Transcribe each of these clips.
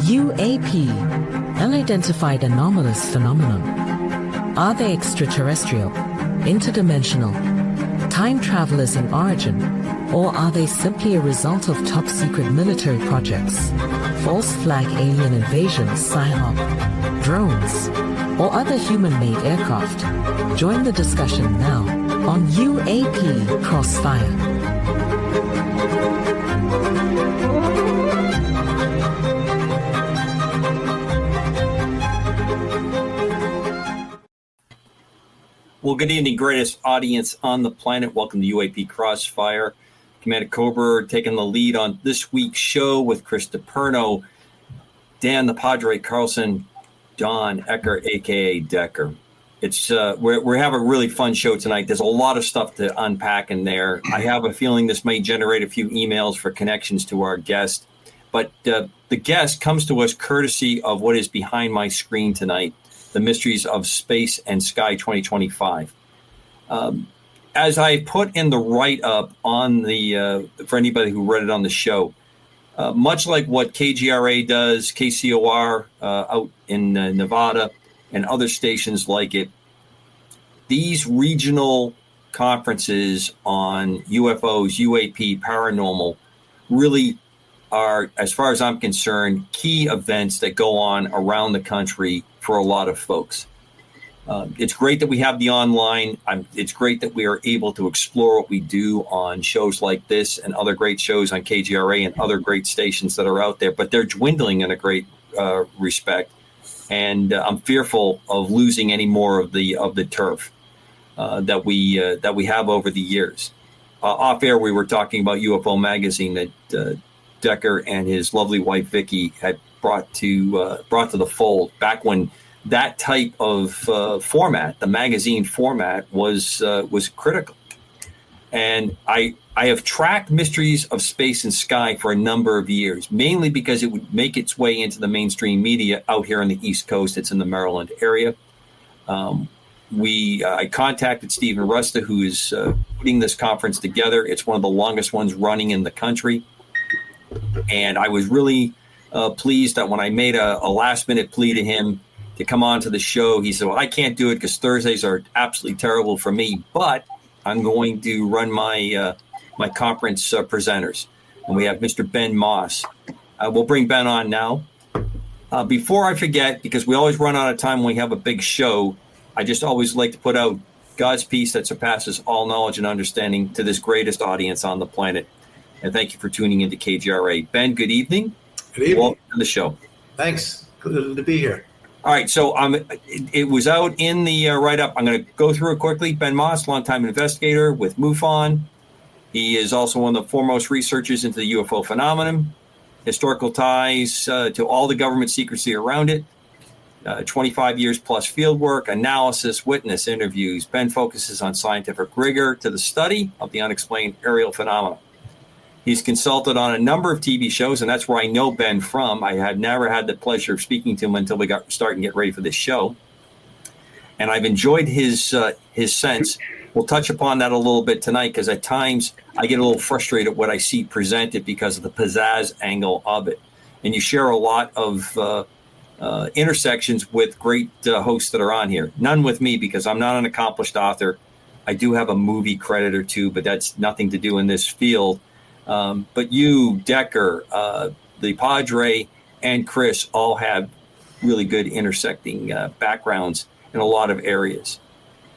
UAP, unidentified anomalous phenomenon. Are they extraterrestrial, interdimensional, time travelers in origin, or are they simply a result of top-secret military projects, false flag alien invasions, PSYOP, drones, or other human-made aircraft? Join the discussion now on UAP Cross Fire. Well, good evening, greatest audience on the planet. Welcome to UAP Cross Fire. Commander Cobra taking the lead on this week's show with Chris DiPerno, Dan the Padre Carlson, Don Ecker, a.k.a. Decker. It's we have a really fun show tonight. There's a lot of stuff to unpack in there. I have a feeling this may generate a few emails for connections to our guest. But the guest comes to us courtesy of what is behind my screen tonight, the Mysteries of Space and Sky 2025. As I put in the write-up on the for anybody who read it on the show, much like what KGRA does, KCOR out in Nevada, and other stations like it, these regional conferences on UFOs, UAP, paranormal, really are, as far as I'm concerned, key events that go on around the country for a lot of folks. It's great that we have the online. It's great that we are able to explore what we do on shows like this and other great shows on KGRA and other great stations that are out there, but they're dwindling in a great respect. And I'm fearful of losing any more of the turf that we have over the years. Off air, we were talking about UFO Magazine that Decker and his lovely wife Vicky had brought to the fold back when that type of format, the magazine format, was critical. And I have tracked Mysteries of Space and Sky for a number of years, mainly because it would make its way into the mainstream media out here on the East Coast. It's in the Maryland area. I contacted Stephen Rusta, who is putting this conference together. It's one of the longest ones running in the country. And I was really pleased that when I made a last-minute plea to him to come on to the show, he said, well, I can't do it because Thursdays are absolutely terrible for me, but I'm going to run my my conference presenters. And we have Mr. Ben Moss. We'll bring Ben on now. Before I forget, because we always run out of time when we have a big show, I just always like to put out God's peace that surpasses all knowledge and understanding to this greatest audience on the planet. And thank you for tuning into KGRA. Ben, good evening. Good evening. Welcome to the show. Thanks. Good to be here. All right, so it was out in the write-up. I'm going to go through it quickly. Ben Moss, longtime investigator with MUFON. He is also one of the foremost researchers into the UFO phenomenon, historical ties to all the government secrecy around it, 25 years plus field work, analysis, witness interviews. Ben focuses on scientific rigor to the study of the unexplained aerial phenomena. He's consulted on a number of TV shows, and that's where I know Ben from. I had never had the pleasure of speaking to him until we got started and get ready for this show. And I've enjoyed his sense. We'll touch upon that a little bit tonight because at times I get a little frustrated at what I see presented because of the pizzazz angle of it. And you share a lot of intersections with great hosts that are on here. None with me because I'm not an accomplished author. I do have a movie credit or two, but that's nothing to do in this field. But you, Decker, the Padre, and Chris all have really good intersecting backgrounds in a lot of areas.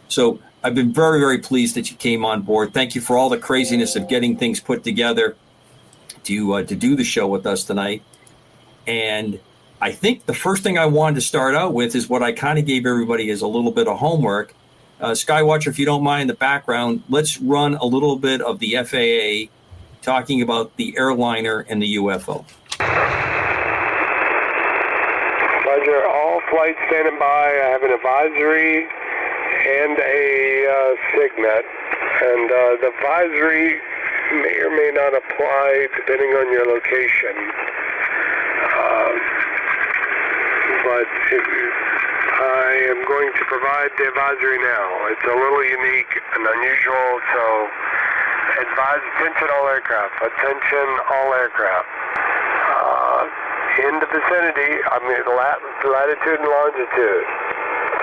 So I've been very, very pleased that you came on board. Thank you for all the craziness of getting things put together to do the show with us tonight. And I think the first thing I wanted to start out with is what I kind of gave everybody as a little bit of homework. Skywatcher, if you don't mind in the background, let's run a little bit of the FAA talking about the airliner and the UFO. Roger, all flights standing by. I have an advisory and a SIGNET. And the advisory may or may not apply depending on your location. But I am going to provide the advisory now. It's a little unique and unusual, so advise attention all aircraft. Attention all aircraft. in the vicinity, latitude and longitude,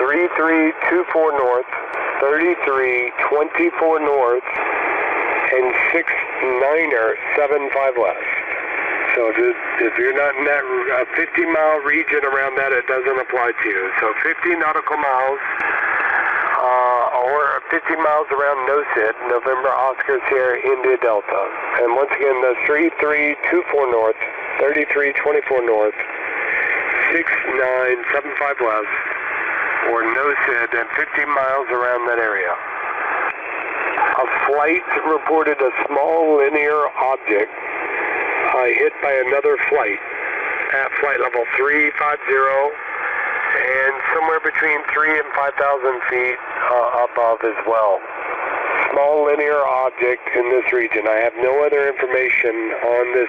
3324 north, 3324 north, and 6975 west. So if you're not in that 50-mile region around that, it doesn't apply to you. So 50 nautical miles or 50 miles around NOSID, November Oscar Sierra India Delta. And once again, that's 3324 north, 3324 north, 6975 west, or NOSID, and 50 miles around that area. A flight reported a small linear object hit by another flight at flight level 350 and somewhere between 3,000 and 5,000 feet above as well. Small linear object in this region. I have no other information on this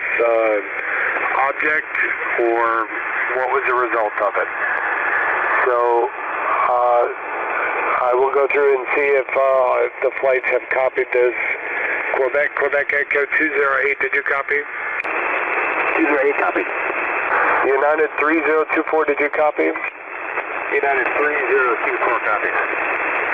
object or what was the result of it. So I will go through and see if the flights have copied this. Quebec Echo 208, did you copy? 208, copy. United 3024, did you copy? United 3024, copy.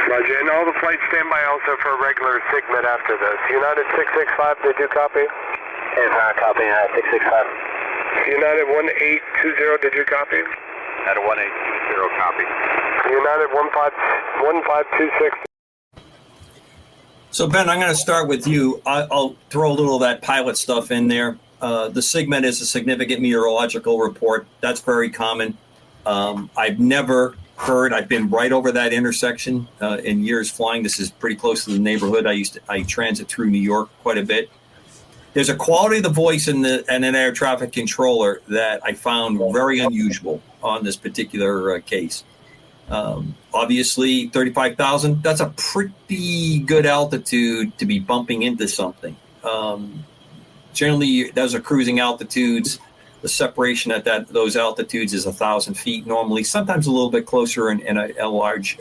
Roger, and all the flights stand by also for a regular SIGMET after this. United 665, did you copy? Yes, copy, 665. United 1820, did you copy? United 1820, copy. United 1526. So, Ben, I'm going to start with you. I'll throw a little of that pilot stuff in there. The SIGMET is a significant meteorological report. That's very common. I've never heard, I've been right over that intersection in years flying. This is pretty close to the neighborhood. I transit through New York quite a bit. There's a quality of the voice in an air traffic controller that I found very unusual on this particular case. Obviously, 35,000, that's a pretty good altitude to be bumping into something. Generally, those are cruising altitudes. The separation at those altitudes is 1,000 feet normally, sometimes a little bit closer in a large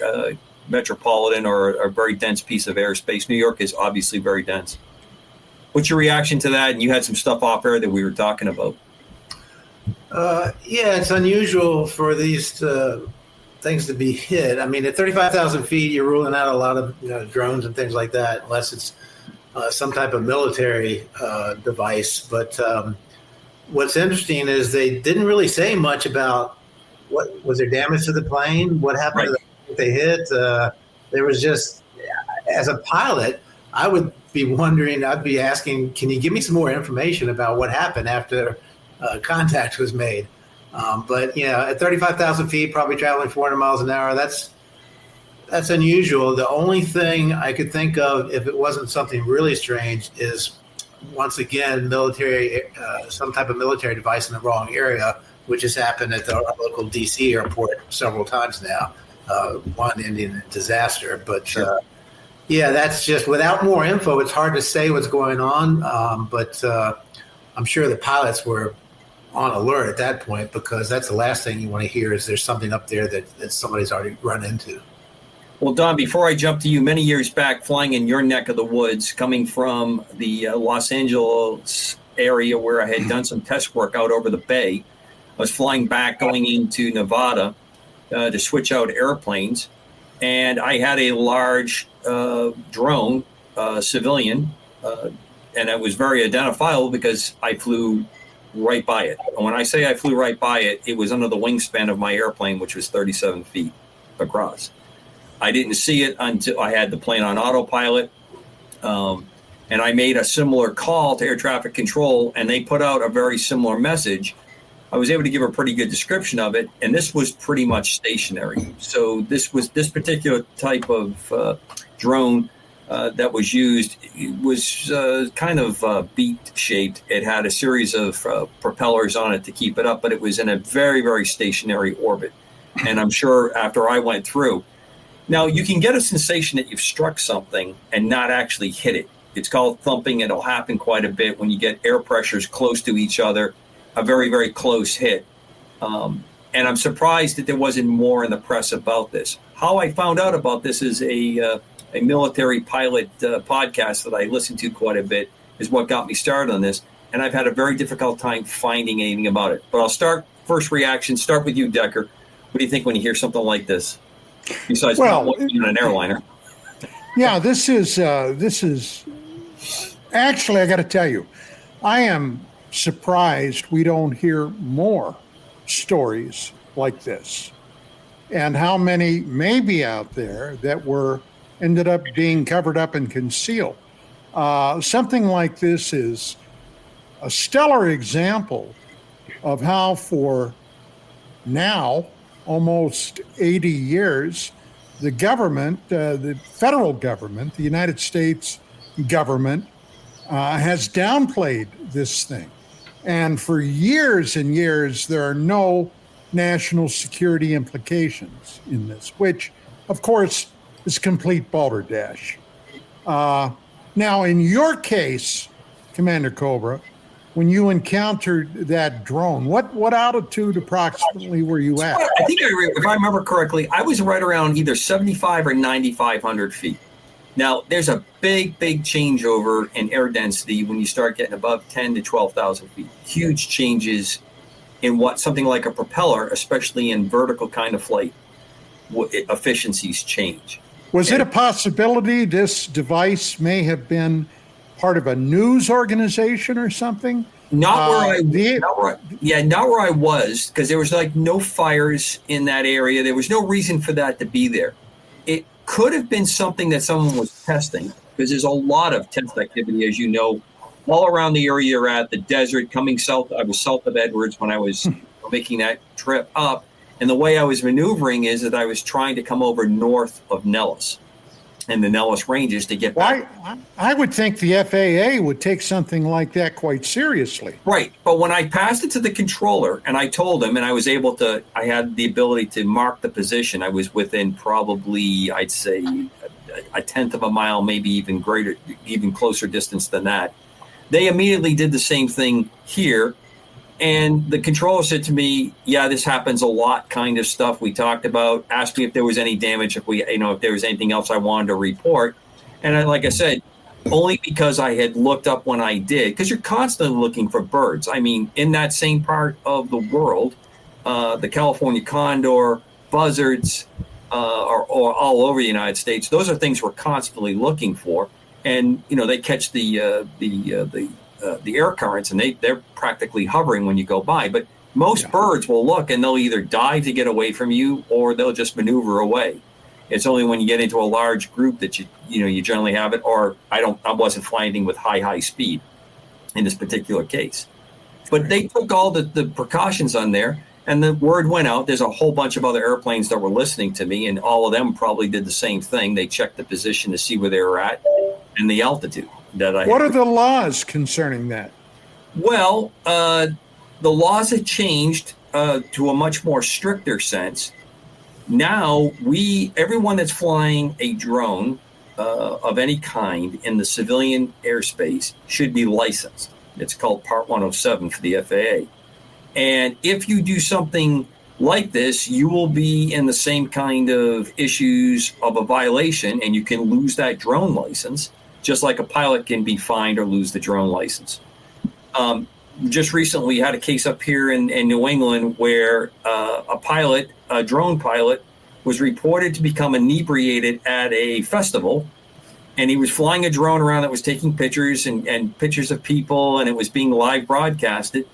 metropolitan or a very dense piece of airspace. New York is obviously very dense. What's your reaction to that? And you had some stuff off air that we were talking about. Yeah, it's unusual for these things to be hit. I mean, at 35,000 feet, you're ruling out a lot of drones and things like that, unless it's some type of military device. But what's interesting is they didn't really say much about what was there damage to the plane, what happened to the plane they hit. There was just, as a pilot, I would be wondering, I'd be asking, can you give me some more information about what happened after contact was made? But at 35,000 feet, probably traveling 400 miles an hour, that's unusual. The only thing I could think of, if it wasn't something really strange, is once again military, some type of military device in the wrong area, which has happened at the local DC airport several times now. One ending in disaster, but sure. That's just without more info. It's hard to say what's going on, but I'm sure the pilots were on alert at that point, because that's the last thing you want to hear is there's something up there that somebody's already run into. Well, Don, before I jump to you, many years back, flying in your neck of the woods, coming from the Los Angeles area where I had done some test work out over the bay, I was flying back going into Nevada to switch out airplanes, and I had a large drone, civilian, and it was very identifiable because I flew right by it. And when I say I flew right by it, it was under the wingspan of my airplane, which was 37 feet across. I didn't see it until I had the plane on autopilot, and I made a similar call to air traffic control, and they put out a very similar message. I was able to give a pretty good description of it, and this was pretty much stationary. So this particular type of drone that was used. It was kind of beat-shaped. It had a series of propellers on it to keep it up, but it was in a very, very stationary orbit. And I'm sure after I went through, now you can get a sensation that you've struck something and not actually hit it. It's called thumping. It'll happen quite a bit when you get air pressures close to each other, a very, very close hit. And I'm surprised that there wasn't more in the press about this. How I found out about this is a military pilot podcast that I listened to quite a bit is what got me started on this. and I've had a very difficult time finding anything about it. But I'll start with you, Decker. What do you think when you hear something like this? Besides not looking at an airliner. Yeah, this is actually, I got to tell you, I am surprised we don't hear more stories like this, and how many may be out there that ended up being covered up and concealed. Something like this is a stellar example of how for now, almost 80 years, the government, the federal government, the United States government, has downplayed this thing. And for years and years, there are no national security implications in this, which, of course, is complete balderdash. Now, in your case, Commander Cobra, when you encountered that drone, what altitude approximately were you at? I think, if I remember correctly, I was right around either 75 or 9,500 feet. Now, there's a big changeover in air density when you start getting above 10 to 12,000 feet. Huge changes in what something like a propeller, especially in vertical kind of flight, efficiencies change. Was it a possibility this device may have been part of a news organization or something? Not where I was, because there was like no fires in that area. There was no reason for that to be there. It could have been something that someone was testing, because there's a lot of test activity, as you know, all around the area you're at, the desert, coming south. I was south of Edwards when I was making that trip up. And the way I was maneuvering is that I was trying to come over north of Nellis and the Nellis Ranges to get back. I would think the FAA would take something like that quite seriously. Right. But when I passed it to the controller and I told him, and I had the ability to mark the position, I was within probably, I'd say, a tenth of a mile, maybe even greater, even closer distance than that. They immediately did the same thing here. And the controller said to me, yeah, this happens a lot, kind of stuff we talked about. Asked me if there was any damage, if there was anything else I wanted to report. And like I said, only because I had looked up when I did, because you're constantly looking for birds. I mean, in that same part of the world, the California condor, buzzards, are all over the United States. Those are things we're constantly looking for. And, they catch the air currents, and they're practically hovering when you go by. But most birds will look, and they'll either dive to get away from you, or they'll just maneuver away. It's only when you get into a large group that you generally have it. Or I wasn't flying with high speed in this particular case. But they took all the precautions on there, and the word went out. There's a whole bunch of other airplanes that were listening to me, and all of them probably did the same thing. They checked the position to see where they were at and the altitude. What are the laws concerning that? Well, the laws have changed to a much more stricter sense. Now, everyone that's flying a drone of any kind in the civilian airspace should be licensed. It's called Part 107 for the FAA. And if you do something like this, you will be in the same kind of issues of a violation, and you can lose that drone license, just like a pilot can be fined or lose the drone license. Just recently had a case up here in New England where a drone pilot, was reported to become inebriated at a festival, and he was flying a drone around that was taking pictures and pictures of people, and it was being live broadcasted.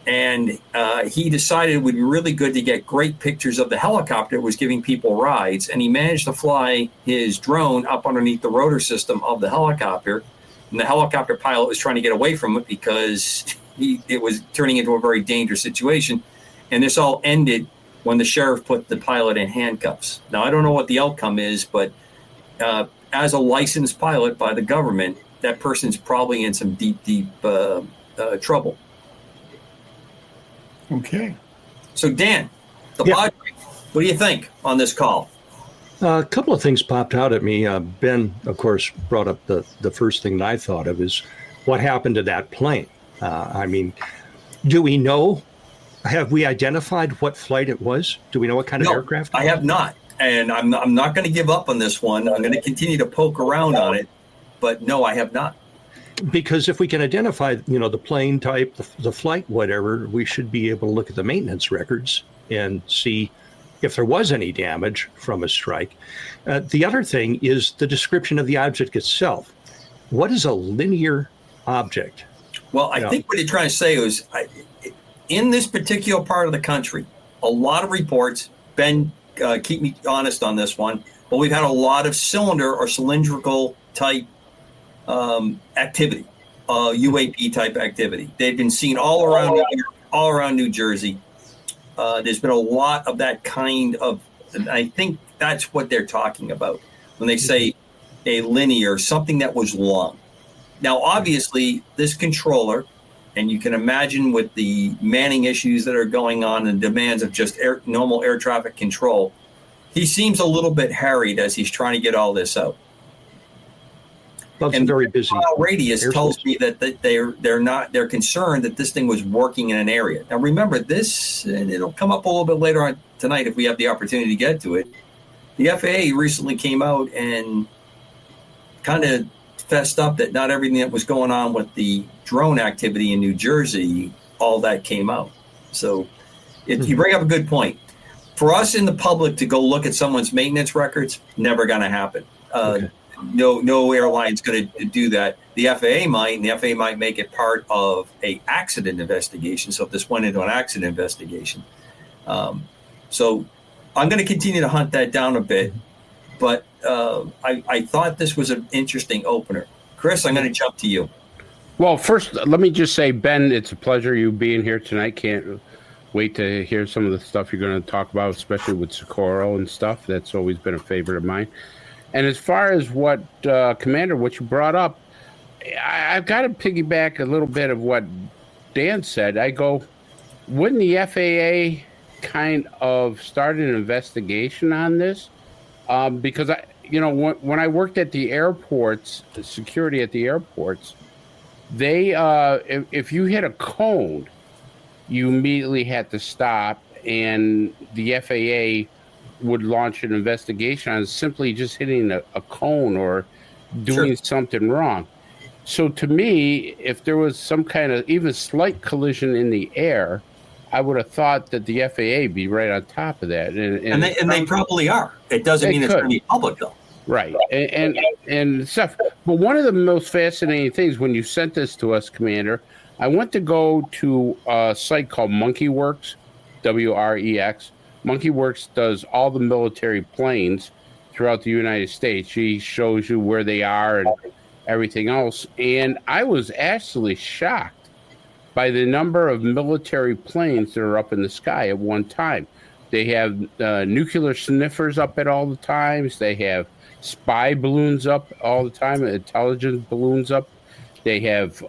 And he decided it would be really good to get great pictures of the helicopter that was giving people rides. And he managed to fly his drone up underneath the rotor system of the helicopter. And the helicopter pilot was trying to get away from it because it was turning into a very dangerous situation. And this all ended when the sheriff put the pilot in handcuffs. Now, I don't know what the outcome is, but as a licensed pilot by the government, that person's probably in some deep trouble. Okay. So, Dan, Padre, what do you think on this call? A couple of things popped out at me. Ben, of course, brought up the first thing that I thought of is what happened to that plane. Do we know? Have we identified what flight it was? Do we know what kind of aircraft? I have not. And I'm not going to give up on this one. I'm going to continue to poke around on it. But no, I have not. Because if we can identify, the plane type, the flight, whatever, we should be able to look at the maintenance records and see if there was any damage from a strike. The other thing is the description of the object itself. What is a linear object? Well, I think what you're trying to say is, in this particular part of the country, a lot of reports, Ben, keep me honest on this one, but we've had a lot of cylinder or cylindrical type activity, UAP type activity. They've been seen all around New York, all around New Jersey. There's been a lot of that kind of, and I think that's what they're talking about when they say a linear, something that was long. Now, obviously, this controller, and you can imagine with the manning issues that are going on and demands of just normal air traffic control, he seems a little bit harried as he's trying to get all this out. And very busy. Radius tells me that they're concerned that this thing was working in an area. Now remember this, and it'll come up a little bit later on tonight if we have the opportunity to get to it. The FAA recently came out and kind of fessed up that not everything that was going on with the drone activity in New Jersey, all that came out. So you bring up a good point. For us in the public to go look at someone's maintenance records, never going to happen. Okay. No airline's going to do that. The FAA might, and the FAA might make it part of a accident investigation. So if this went into an accident investigation, so I'm going to continue to hunt that down a bit. But I thought this was an interesting opener. Chris, I'm going to jump to you. Well, first, let me just say, Ben, it's a pleasure you being here tonight. Can't wait to hear some of the stuff you're going to talk about, especially with Socorro and stuff. That's always been a favorite of mine. And as far as what, Commander, what you brought up, I've got to piggyback a little bit of what Dan said. I go, wouldn't the FAA kind of start an investigation on this? Because, when I worked at the airports, the security at the airports, they, if you hit a cone, you immediately had to stop, and the FAA would launch an investigation on simply just hitting a cone or doing something wrong. So to me, if there was some kind of even slight collision in the air, I would have thought that the FAA be right on top of that. And they probably are. It doesn't mean it's going to be public, though. Right. And stuff. But one of the most fascinating things when you sent this to us, Commander, I went to go to a site called MonkeyWorks, WREX. MonkeyWorks does all the military planes throughout the United States. She shows you where they are and everything else. And I was actually shocked by the number of military planes that are up in the sky at one time. They have nuclear sniffers up at all the times. They have spy balloons up all the time, intelligence balloons up. They have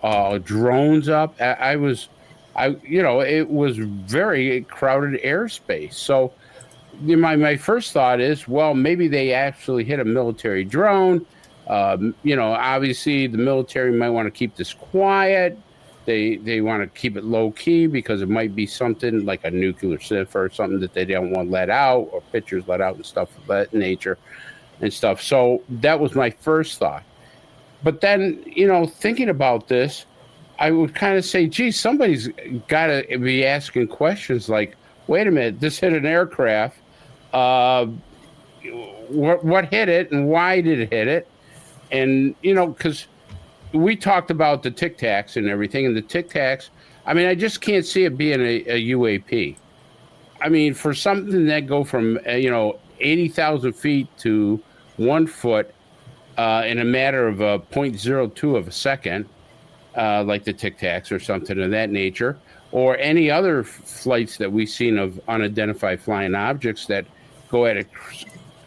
drones up. It was very crowded airspace. So my first thought is, well, maybe they actually hit a military drone. Obviously the military might want to keep this quiet. They want to keep it low key because it might be something like a nuclear sniffer or something that they don't want let out, or pictures let out and stuff of that nature and stuff. So that was my first thought. But then, thinking about this, I would kind of say, gee, somebody's got to be asking questions like, wait a minute, this hit an aircraft. What hit it and why did it hit it? And, because we talked about the Tic Tacs and everything, and the Tic Tacs, I just can't see it being a UAP. For something that go from, 80,000 feet to 1 foot in a matter of 0.02 of a second, like the Tic Tacs or something of that nature, or any other flights that we've seen of unidentified flying objects that go at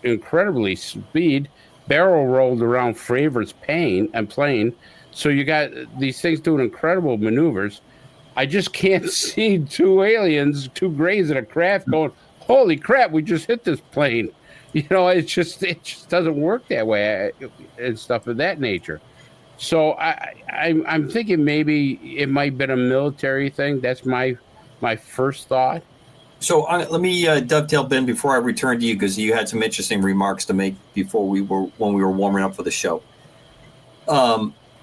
incredibly speed, barrel rolled around Fravors plane. So you got these things doing incredible maneuvers. I just can't see two grays in a craft going, holy crap, we just hit this plane. It just doesn't work that way and stuff of that nature. So I'm thinking maybe it might have been a military thing. That's my first thought. So let me dovetail, Ben, before I return to you, because you had some interesting remarks to make when we were warming up for the show.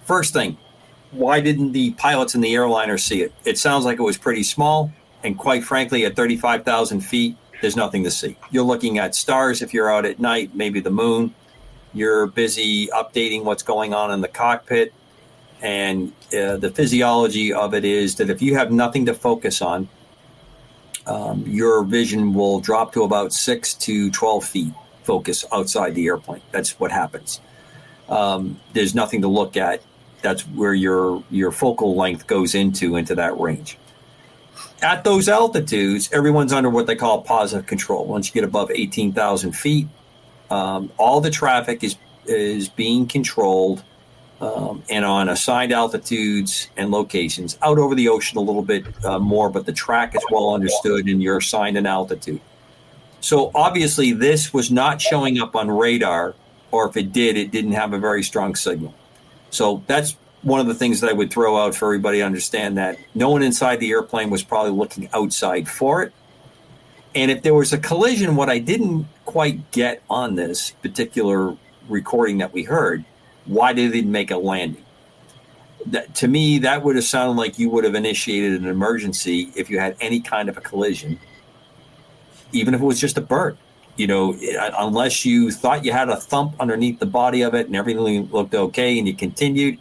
First thing, why didn't the pilots and the airliner see it? It sounds like it was pretty small. And quite frankly, at 35,000 feet, there's nothing to see. You're looking at stars if you're out at night, maybe the moon. You're busy updating what's going on in the cockpit. And the physiology of it is that if you have nothing to focus on, your vision will drop to about 6 to 12 feet focus outside the airplane. That's what happens. There's nothing to look at. That's where your focal length goes into that range. At those altitudes, everyone's under what they call positive control. Once you get above 18,000 feet, all the traffic is being controlled and on assigned altitudes and locations. Out over the ocean a little bit more, but the track is well understood and you're assigned an altitude. So obviously this was not showing up on radar, or if it did, it didn't have a very strong signal. So that's one of the things that I would throw out for everybody to understand, that no one inside the airplane was probably looking outside for it. And if there was a collision, what I didn't quite get on this particular recording that we heard, why did it make a landing? That, to me, that would have sounded like you would have initiated an emergency if you had any kind of a collision, even if it was just a bird. Unless you thought you had a thump underneath the body of it and everything looked okay and you continued.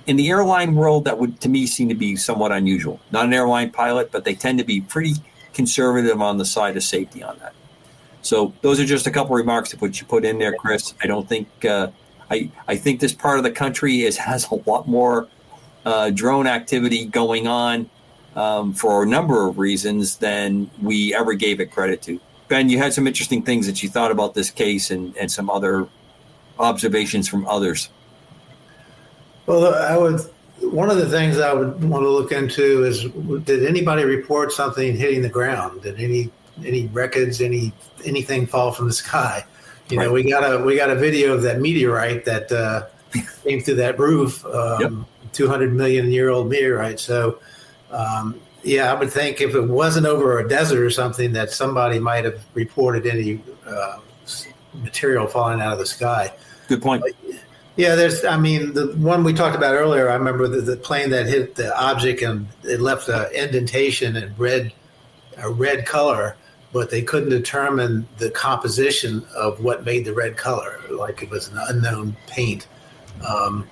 In the airline world, that would, to me, seem to be somewhat unusual. Not an airline pilot, but they tend to be pretty conservative on the side of safety on that. So those are just a couple remarks to put in there, Chris. I don't think I think this part of the country has a lot more drone activity going on for a number of reasons than we ever gave it credit to. Ben, you had some interesting things that you thought about this case and some other observations from others. Well, one of the things I would want to look into is, did anybody report something hitting the ground? Did any wreckage, anything fall from the sky? Right. We got a video of that meteorite that came through that roof, 200 million year old meteorite. So, I would think if it wasn't over a desert or something, that somebody might have reported any material falling out of the sky. Good point. Yeah, the one we talked about earlier, I remember the plane that hit the object and it left an indentation in a red color, but they couldn't determine the composition of what made the red color, like it was an unknown paint. I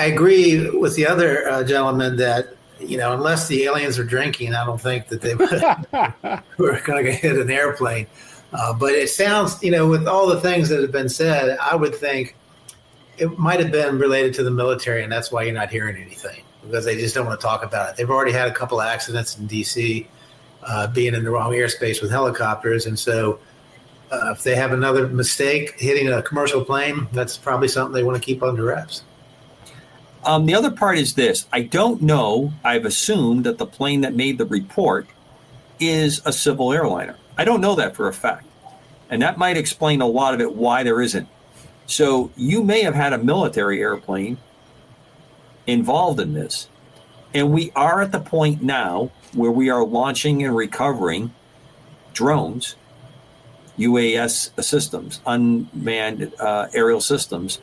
agree with the other gentleman that, unless the aliens are drinking, I don't think that they were going to hit an airplane. But it sounds, with all the things that have been said, I would think it might have been related to the military, and that's why you're not hearing anything, because they just don't want to talk about it. They've already had a couple of accidents in D.C., being in the wrong airspace with helicopters. And so if they have another mistake hitting a commercial plane, that's probably something they want to keep under wraps. The other part is this. I don't know. I've assumed that the plane that made the report is a civil airliner. I don't know that for a fact. And that might explain a lot of it, why there isn't. So you may have had a military airplane involved in this. And we are at the point now where we are launching and recovering drones, UAS systems, unmanned aerial systems.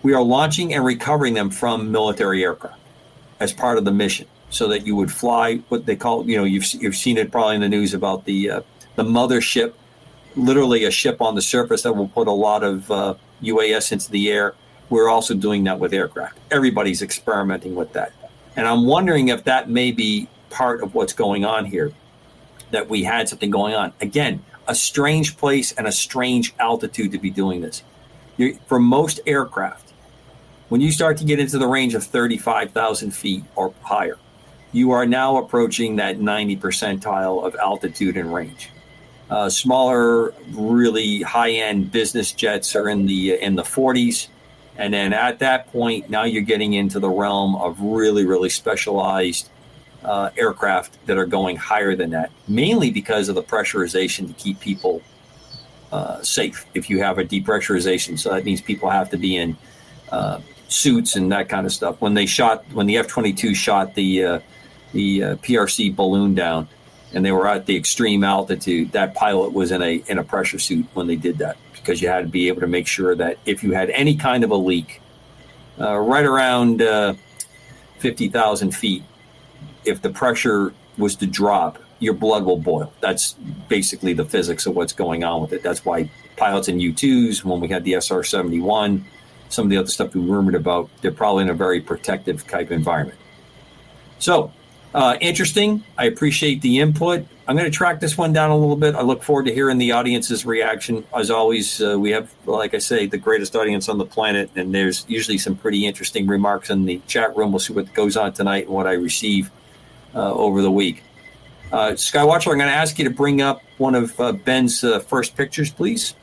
We are launching and recovering them from military aircraft as part of the mission, so that you would fly what they call, you've seen it probably in the news about the mothership, literally a ship on the surface that will put a lot of UAS into the air. We're also doing that with aircraft. Everybody's experimenting with that. And I'm wondering if that may be part of what's going on here, that we had something going on. Again, a strange place and a strange altitude to be doing this. For most aircraft, when you start to get into the range of 35,000 feet or higher, you are now approaching that 90 percentile of altitude and range. Smaller, really high-end business jets are in the 40s. And then at that point, now you're getting into the realm of really, really specialized aircraft that are going higher than that, mainly because of the pressurization to keep people safe. If you have a depressurization, so that means people have to be in suits and that kind of stuff. When the F-22 shot the PRC balloon down, and they were at the extreme altitude, that pilot was in a pressure suit when they did that, because you had to be able to make sure that if you had any kind of a leak, right around 50,000 feet. If the pressure was to drop, your blood will boil. That's basically the physics of what's going on with it. That's why pilots in U-2s, when we had the SR-71, some of the other stuff we rumored about, they're probably in a very protective type environment. So, interesting. I appreciate the input. I'm going to track this one down a little bit. I look forward to hearing the audience's reaction. As always, we have, like I say, the greatest audience on the planet, and there's usually some pretty interesting remarks in the chat room. We'll see what goes on tonight and what I receive over the week. Skywatcher, I'm going to ask you to bring up one of Ben's first pictures, please.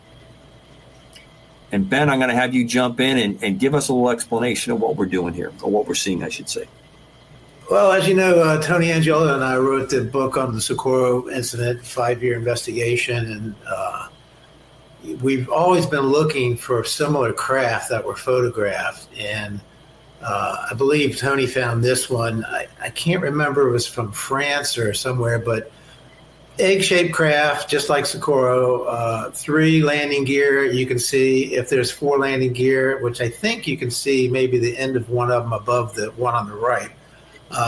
And Ben, I'm going to have you jump in and give us a little explanation of what we're doing here, or what we're seeing, I should say. Well, as you know, Tony Angelo and I wrote the book on the Socorro incident, 5-year investigation, and we've always been looking for similar craft that were photographed. And I believe Tony found this one. I can't remember if it was from France or somewhere, but egg-shaped craft, just like Socorro, 3 landing gear. You can see if there's 4 landing gear, which I think you can see maybe the end of one of them above the one on the right.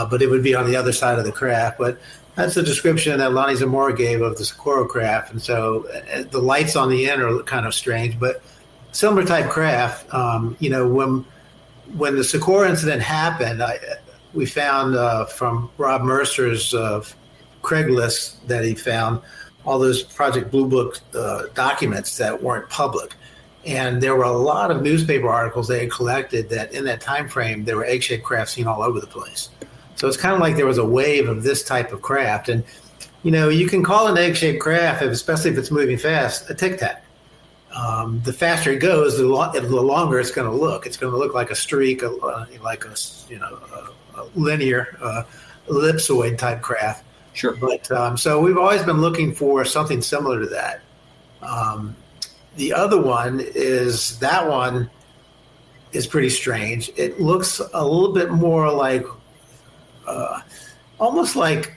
But it would be on the other side of the craft. But that's the description that Lonnie Zamora gave of the Socorro craft. And so the lights on the end are kind of strange, but similar type craft. When the Socorro incident happened, we found from Rob Mercer's Craigslist that he found all those Project Blue Book documents that weren't public. And there were a lot of newspaper articles they had collected that in that time frame, there were egg-shaped craft seen all over the place. So it's kind of like there was a wave of this type of craft. And, you can call an egg-shaped craft, especially if it's moving fast, a tic-tac. The faster it goes, the longer it's going to look. It's going to look like a streak, like a linear ellipsoid type craft. Sure. But so we've always been looking for something similar to that. The other one is pretty strange. It looks a little bit more like, almost like,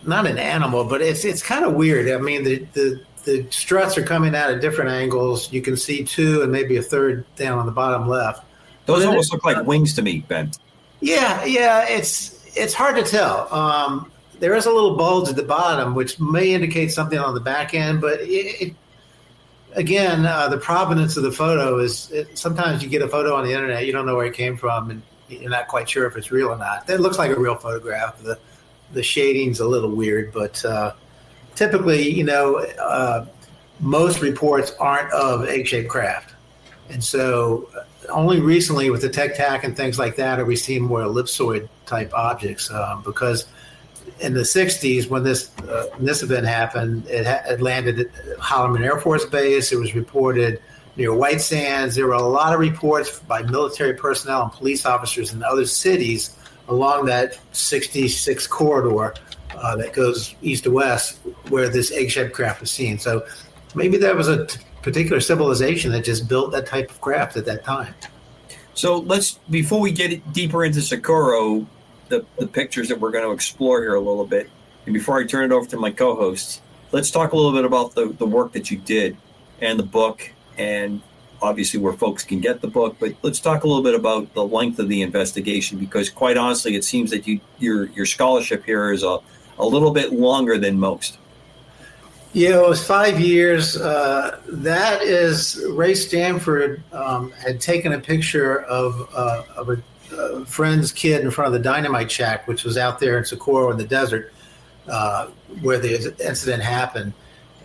not an animal, but it's kind of weird. I mean, the struts are coming out at different angles. You can see 2 and maybe a third down on the bottom left. Those almost look like wings to me, Ben. Yeah, it's hard to tell. There is a little bulge at the bottom, which may indicate something on the back end, but again, the provenance of the photo is sometimes you get a photo on the internet, you don't know where it came from, and you're not quite sure if it's real or not. It looks like a real photograph. The shading's a little weird, but typically, most reports aren't of egg-shaped craft. And so only recently with the tic-tac and things like that are we seeing more ellipsoid-type objects because in the 60s, when this event happened, it landed at Holloman Air Force Base. It was reported near White Sands. There were a lot of reports by military personnel and police officers in other cities along that 66 corridor that goes east to west where this egg-shaped craft was seen. So maybe there was a particular civilization that just built that type of craft at that time. So before we get deeper into Socorro, the pictures that we're going to explore here a little bit, and before I turn it over to my co-hosts, let's talk a little bit about the work that you did and the book, and obviously where folks can get the book. But let's talk a little bit about the length of the investigation, because quite honestly, it seems that your scholarship here is a little bit longer than most. Yeah, it was 5 years. That is, Ray Stanford had taken a picture of a friend's kid in front of the dynamite shack, which was out there in Socorro in the desert where the incident happened.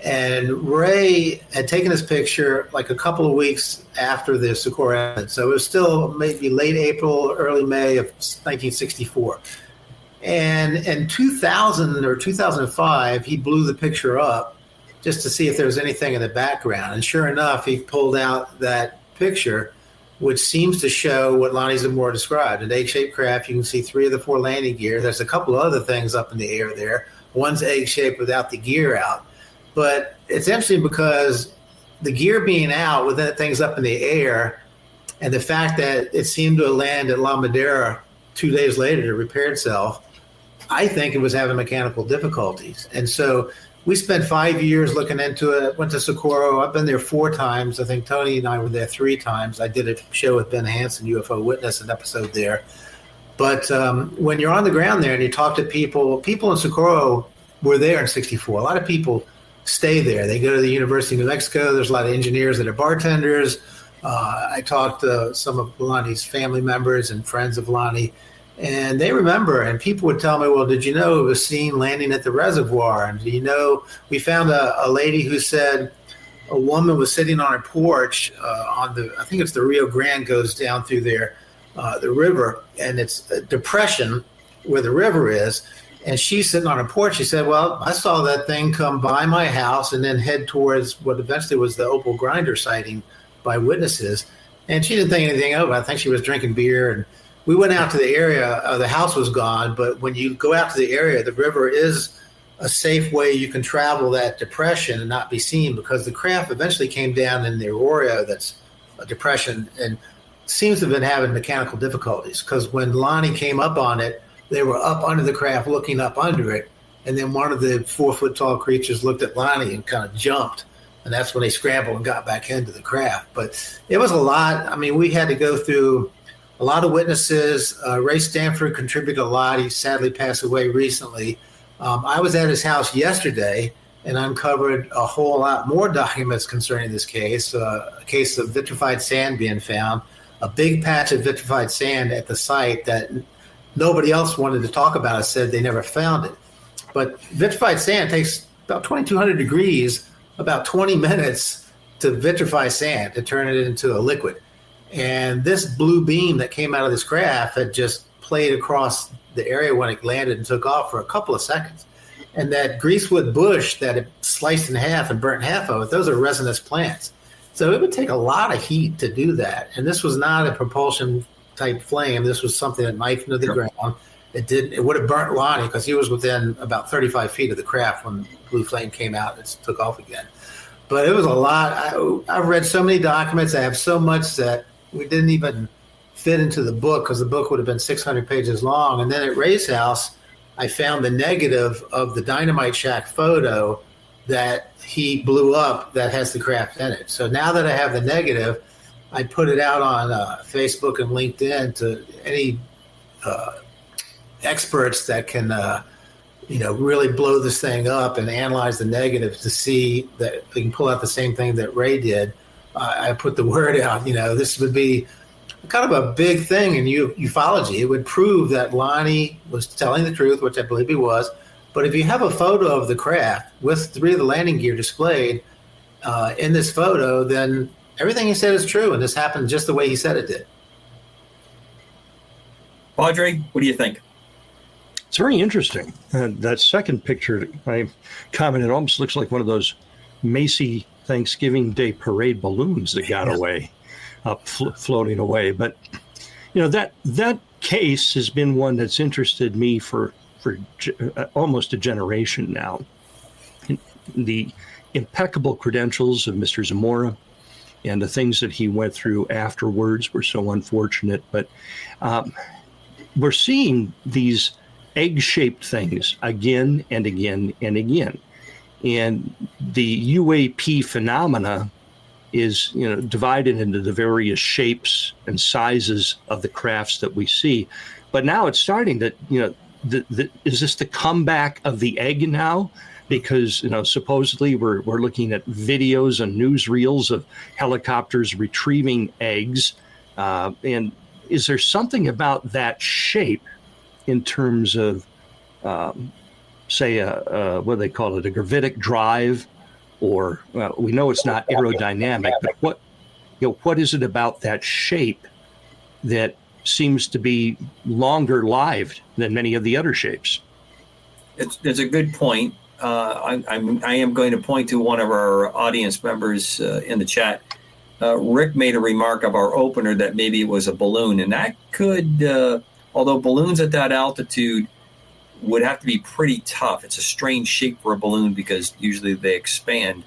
And Ray had taken this picture like a couple of weeks after the Socorro incident. So it was still maybe late April, early May of 1964. And in 2000 or 2005, he blew the picture up just to see if there was anything in the background. And sure enough, he pulled out that picture, which seems to show what Lonnie Zamora described. An egg-shaped craft, you can see 3 of the 4 landing gear. There's a couple of other things up in the air there. One's egg-shaped without the gear out. But it's interesting because the gear being out with that thing's up in the air, and the fact that it seemed to land at La Madera 2 days later to repair itself, I think it was having mechanical difficulties. And so we spent 5 years looking into it. Went to Socorro. I've been there 4 times. I think Tony and I were there 3 times. I did a show with Ben Hansen, UFO Witness, an episode there. But when you're on the ground there and you talk to people in Socorro were there in 64. A lot of people stay there. They go to the University of New Mexico. There's a lot of engineers that are bartenders. I talked to some of Lonnie's family members and friends of Lonnie, and they remember. And people would tell me, well, did you know it was seen landing at the reservoir? And do you know, we found a lady who said a woman was sitting on her porch on I think it's the Rio Grande goes down through there, the river, and it's a depression where the river is. And she's sitting on her porch. She said, well, I saw that thing come by my house and then head towards what eventually was the Opal Grinder sighting by witnesses. And she didn't think anything of it. I think she was drinking beer. And we went out to the area. The house was gone. But when you go out to the area, the river is a safe way you can travel that depression and not be seen, because the craft eventually came down in the Aurora, that's a depression, and seems to have been having mechanical difficulties. Because when Lonnie came up on it, they were up under the craft, looking up under it. And then one of the 4-foot-tall creatures looked at Lonnie and kind of jumped. And that's when they scrambled and got back into the craft. But it was a lot. I mean, we had to go through a lot of witnesses. Ray Stanford contributed a lot. He sadly passed away recently. I was at his house yesterday and uncovered a whole lot more documents concerning this case, a case of vitrified sand being found, a big patch of vitrified sand at the site that nobody else wanted to talk about. It said they never found it. But vitrified sand takes about 2,200 degrees, about 20 minutes to vitrify sand, to turn it into a liquid. And this blue beam that came out of this craft had just played across the area when it landed and took off for a couple of seconds. And that greasewood bush that it sliced in half and burnt half of it, those are resinous plants. So it would take a lot of heat to do that. And this was not a propulsion type flame. This was something that knifed into the ground. It would have burnt Lonnie because he was within about 35 feet of the craft when blue flame came out and it took off again. But it was a lot. I've read so many documents. I have so much that we didn't even fit into the book, because the book would have been 600 pages long. And then at Ray's house, I found the negative of the dynamite shack photo that he blew up that has the craft in it. So now that I have the negative, I put it out on Facebook and LinkedIn to any experts that can, really blow this thing up and analyze the negative to see that they can pull out the same thing that Ray did. I put the word out. This would be kind of a big thing in ufology. It would prove that Lonnie was telling the truth, which I believe he was. But if you have a photo of the craft with 3 of the landing gear displayed in this photo, then everything he said is true, and this happened just the way he said it did. Padre, what do you think? It's very interesting. That second picture I commented almost looks like one of those Macy Thanksgiving Day parade balloons that got away, floating away. But that case has been one that's interested me for almost a generation now. The impeccable credentials of Mr. Zamora and the things that he went through afterwards were so unfortunate. But we're seeing these egg-shaped things again and again and again. And the UAP phenomena is, divided into the various shapes and sizes of the crafts that we see. But now it's starting to, is this the comeback of the egg now? Because, supposedly we're looking at videos and newsreels of helicopters retrieving eggs. And is there something about that shape in terms of, say, what do they call it, a gravitic drive? Or we know it's not aerodynamic, but what is it about that shape that seems to be longer lived than many of the other shapes? It's a good point. I am going to point to one of our audience members in the chat. Rick made a remark of our opener that maybe it was a balloon, and that could, although balloons at that altitude would have to be pretty tough. It's a strange shape for a balloon because usually they expand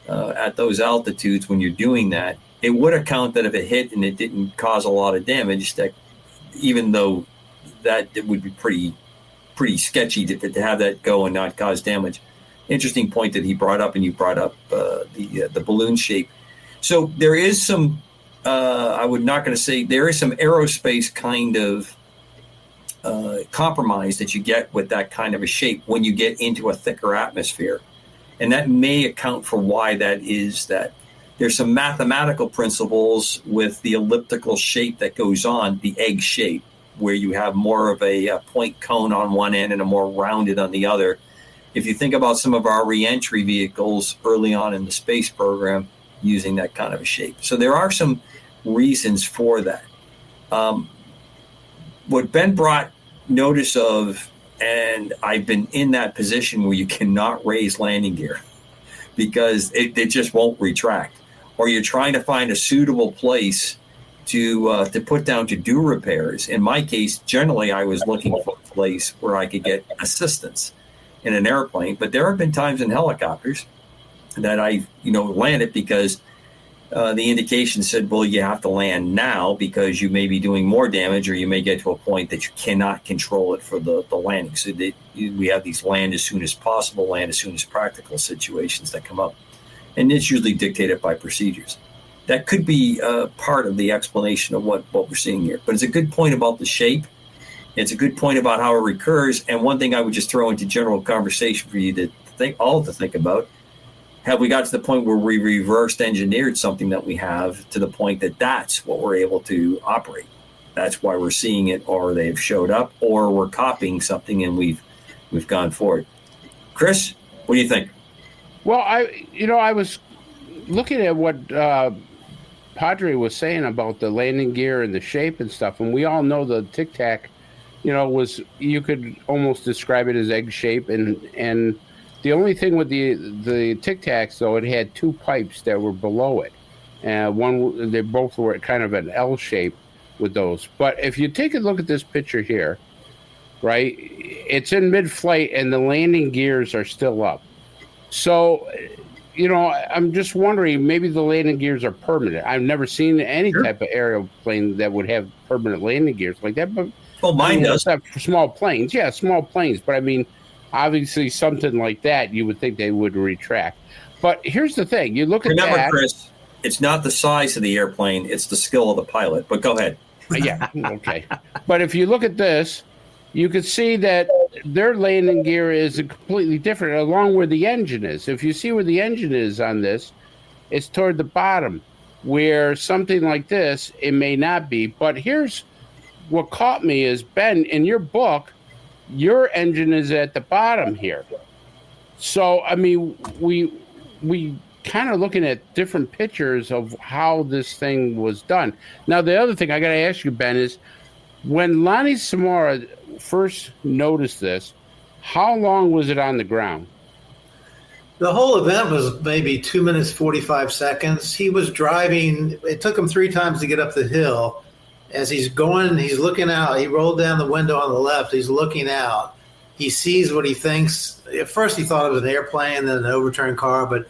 at those altitudes when you're doing that. It would account that if it hit and it didn't cause a lot of damage, that even though that it would be pretty pretty sketchy to have that go and not cause damage. Interesting point that he brought up, and you brought up the balloon shape. So there is some, I would not going to say, there is some aerospace kind of compromise that you get with that kind of a shape when you get into a thicker atmosphere. And that may account for why that is. That there's some mathematical principles with the elliptical shape that goes on, the egg shape, where you have more of a point cone on one end and a more rounded on the other. If you think about some of our reentry vehicles early on in the space program using that kind of a shape. So there are some reasons for that. What Ben brought notice of, and I've been in that position where you cannot raise landing gear because it just won't retract, or you're trying to find a suitable place to put down to do repairs. In my case, generally I was looking for a place where I could get assistance in an airplane, but there have been times in helicopters that I landed because the indication said, well, you have to land now because you may be doing more damage, or you may get to a point that you cannot control it for the landing. So we have these land as soon as possible, land as soon as practical situations that come up. And it's usually dictated by procedures. That could be part of the explanation of what we're seeing here. But it's a good point about the shape. It's a good point about how it recurs. And one thing I would just throw into general conversation for you to think about, have we got to the point where we reversed engineered something that we have to the point that that's what we're able to operate? That's why we're seeing it, or they've showed up, or we're copying something and we've gone forward. Chris, what do you think? Well, I was looking at what Padre was saying about the landing gear and the shape and stuff, and we all know the Tic Tac, you could almost describe it as egg shape, and the only thing with the Tic Tacs, though, it had two pipes that were below it, and they both were kind of an L shape with those. But if you take a look at this picture here, right, it's in mid-flight and the landing gears are still up. So, I'm just wondering, maybe the landing gears are permanent. I've never seen any type of airplane that would have permanent landing gears like that. But mine does. Except for small planes. Yeah, small planes. But I mean, obviously something like that, you would think they would retract. But here's the thing. You look at that. Remember, Chris, it's not the size of the airplane. It's the skill of the pilot. But go ahead. Yeah, okay. But if you look at this, you could see that their landing gear is completely different, along where the engine is. If you see where the engine is on this, it's toward the bottom, where something like this, it may not be. But here's what caught me is, Ben, in your book, your engine is at the bottom here. So, I mean, we kind of looking at different pictures of how this thing was done. Now, the other thing I got to ask you, Ben, is when Lonnie Samara first noticed this, how long was it on the ground? The whole event was maybe 2 minutes, 45 seconds. He was driving. It took him 3 times to get up the hill. As he's going, he's looking out. He rolled down the window on the left. He's looking out. He sees what he thinks. At first, he thought it was an airplane, then an overturned car. But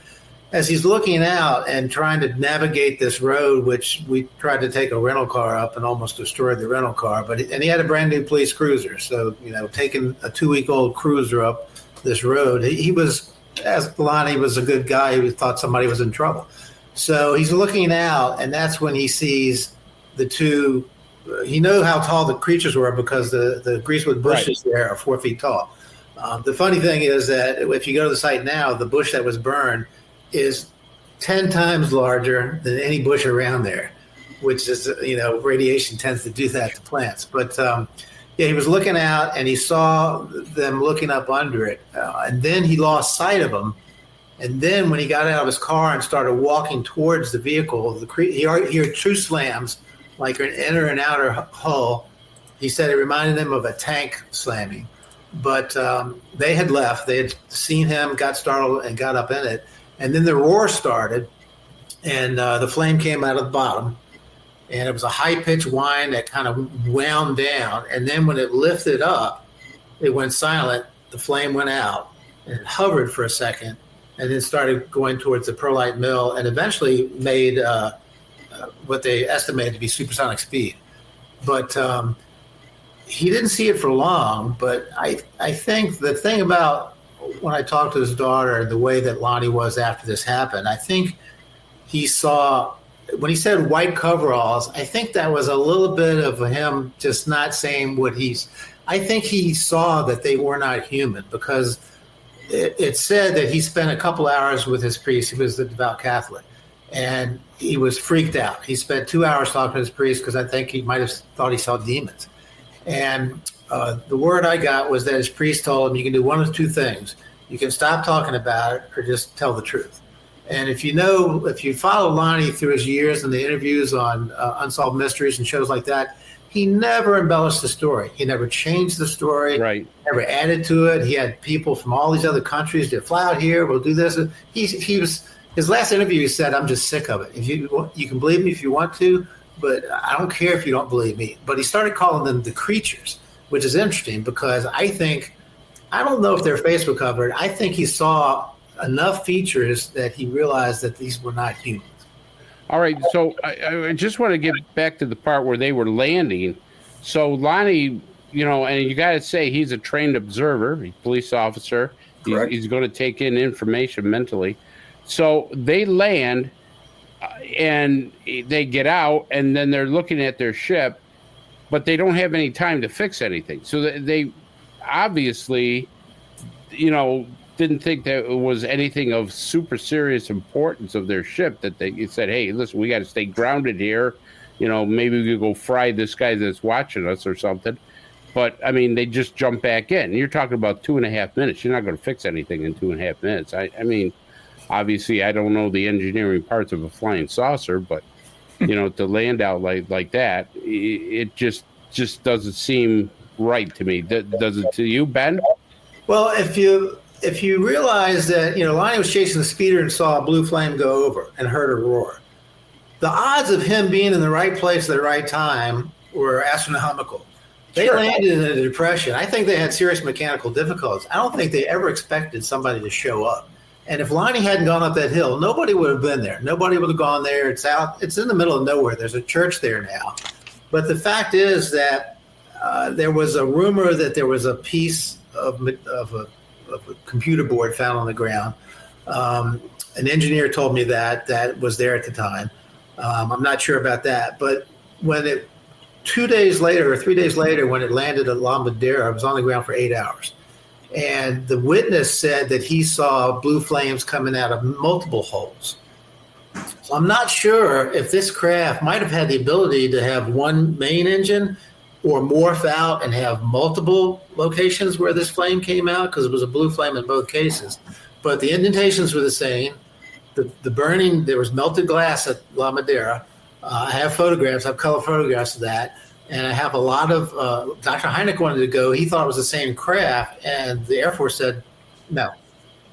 as he's looking out and trying to navigate this road, which we tried to take a rental car up and almost destroyed the rental car, and he had a brand new police cruiser. So, taking a 2-week-old cruiser up this road, he was, as Lonnie was a good guy, he thought somebody was in trouble. So he's looking out, and that's when he sees the two. He knew how tall the creatures were because the greasewood bushes there are 4 feet tall. The funny thing is that if you go to the site now, the bush that was burned is 10 times larger than any bush around there, which is, radiation tends to do that to plants. But he was looking out and he saw them looking up under it. And then he lost sight of them. And then when he got out of his car and started walking towards the vehicle, he heard two slams, like an inner and outer hull. He said it reminded him of a tank slamming. But they had left. They had seen him, got startled, and got up in it. And then the roar started, and the flame came out of the bottom. And it was a high-pitched whine that kind of wound down. And then when it lifted up, it went silent. The flame went out, and it hovered for a second, and then started going towards the perlite mill, and eventually made what they estimated to be supersonic speed. But he didn't see it for long, but I think the thing about when I talked to his daughter, the way that Lonnie was after this happened, I think he saw, when he said white coveralls, I think that was a little bit of him just not saying what I think he saw that they were not human, because it said that he spent a couple hours with his priest. He was a devout Catholic, and he was freaked out. He spent 2 hours talking to his priest because I think he might have thought he saw demons. And the word I got was that his priest told him, you can do one of two things. You can stop talking about it or just tell the truth. And if you follow Lonnie through his years and the interviews on Unsolved Mysteries and shows like that, he never embellished the story. He never changed the story. Right. Never added to it. He had people from all these other countries that fly out here. We'll do this. He was, his last interview, he said, I'm just sick of it. If you can believe me if you want to, but I don't care if you don't believe me. But he started calling them the creatures, which is interesting because I don't know if their face were covered. I think he saw enough features that he realized that these were not humans. All right, so I just want to get back to the part where they were landing. So Lonnie, and you got to say he's a trained observer, he's a police officer. He's going to take in information mentally. So they land and they get out, and then they're looking at their ship, but they don't have any time to fix anything. So they obviously, didn't think that it was anything of super serious importance of their ship, that they said, hey, listen, we got to stay grounded here. Maybe we could go fry this guy that's watching us or something. But, I mean, they just jump back in. You're talking about 2.5 minutes. You're not going to fix anything in 2.5 minutes. I mean, obviously, I don't know the engineering parts of a flying saucer, but, to land out like that, it just doesn't seem right to me. Does it to you, Ben? Well, if you realize that, Lonnie was chasing the speeder and saw a blue flame go over and heard a roar, the odds of him being in the right place at the right time were astronomical. They landed in a depression. I think they had serious mechanical difficulties. I don't think they ever expected somebody to show up. And if Lonnie hadn't gone up that hill, nobody would have been there. Nobody would have gone there. It's in the middle of nowhere. There's a church there now. But the fact is that there was a rumor that there was a piece of a computer board found on the ground. An engineer told me that was there at the time. I'm not sure about that. But when 2 days later or 3 days later, when it landed at La Madeira, it was on the ground for 8 hours. And the witness said that he saw blue flames coming out of multiple holes. So I'm not sure if this craft might have had the ability to have one main engine or morph out and have multiple locations where this flame came out, because it was a blue flame in both cases. But the indentations were the same. The burning, there was melted glass at La Madeira. I have photographs, I have color photographs of that. And I have a lot of, Dr. Hynek wanted to go. He thought it was the same craft. And the Air Force said, no,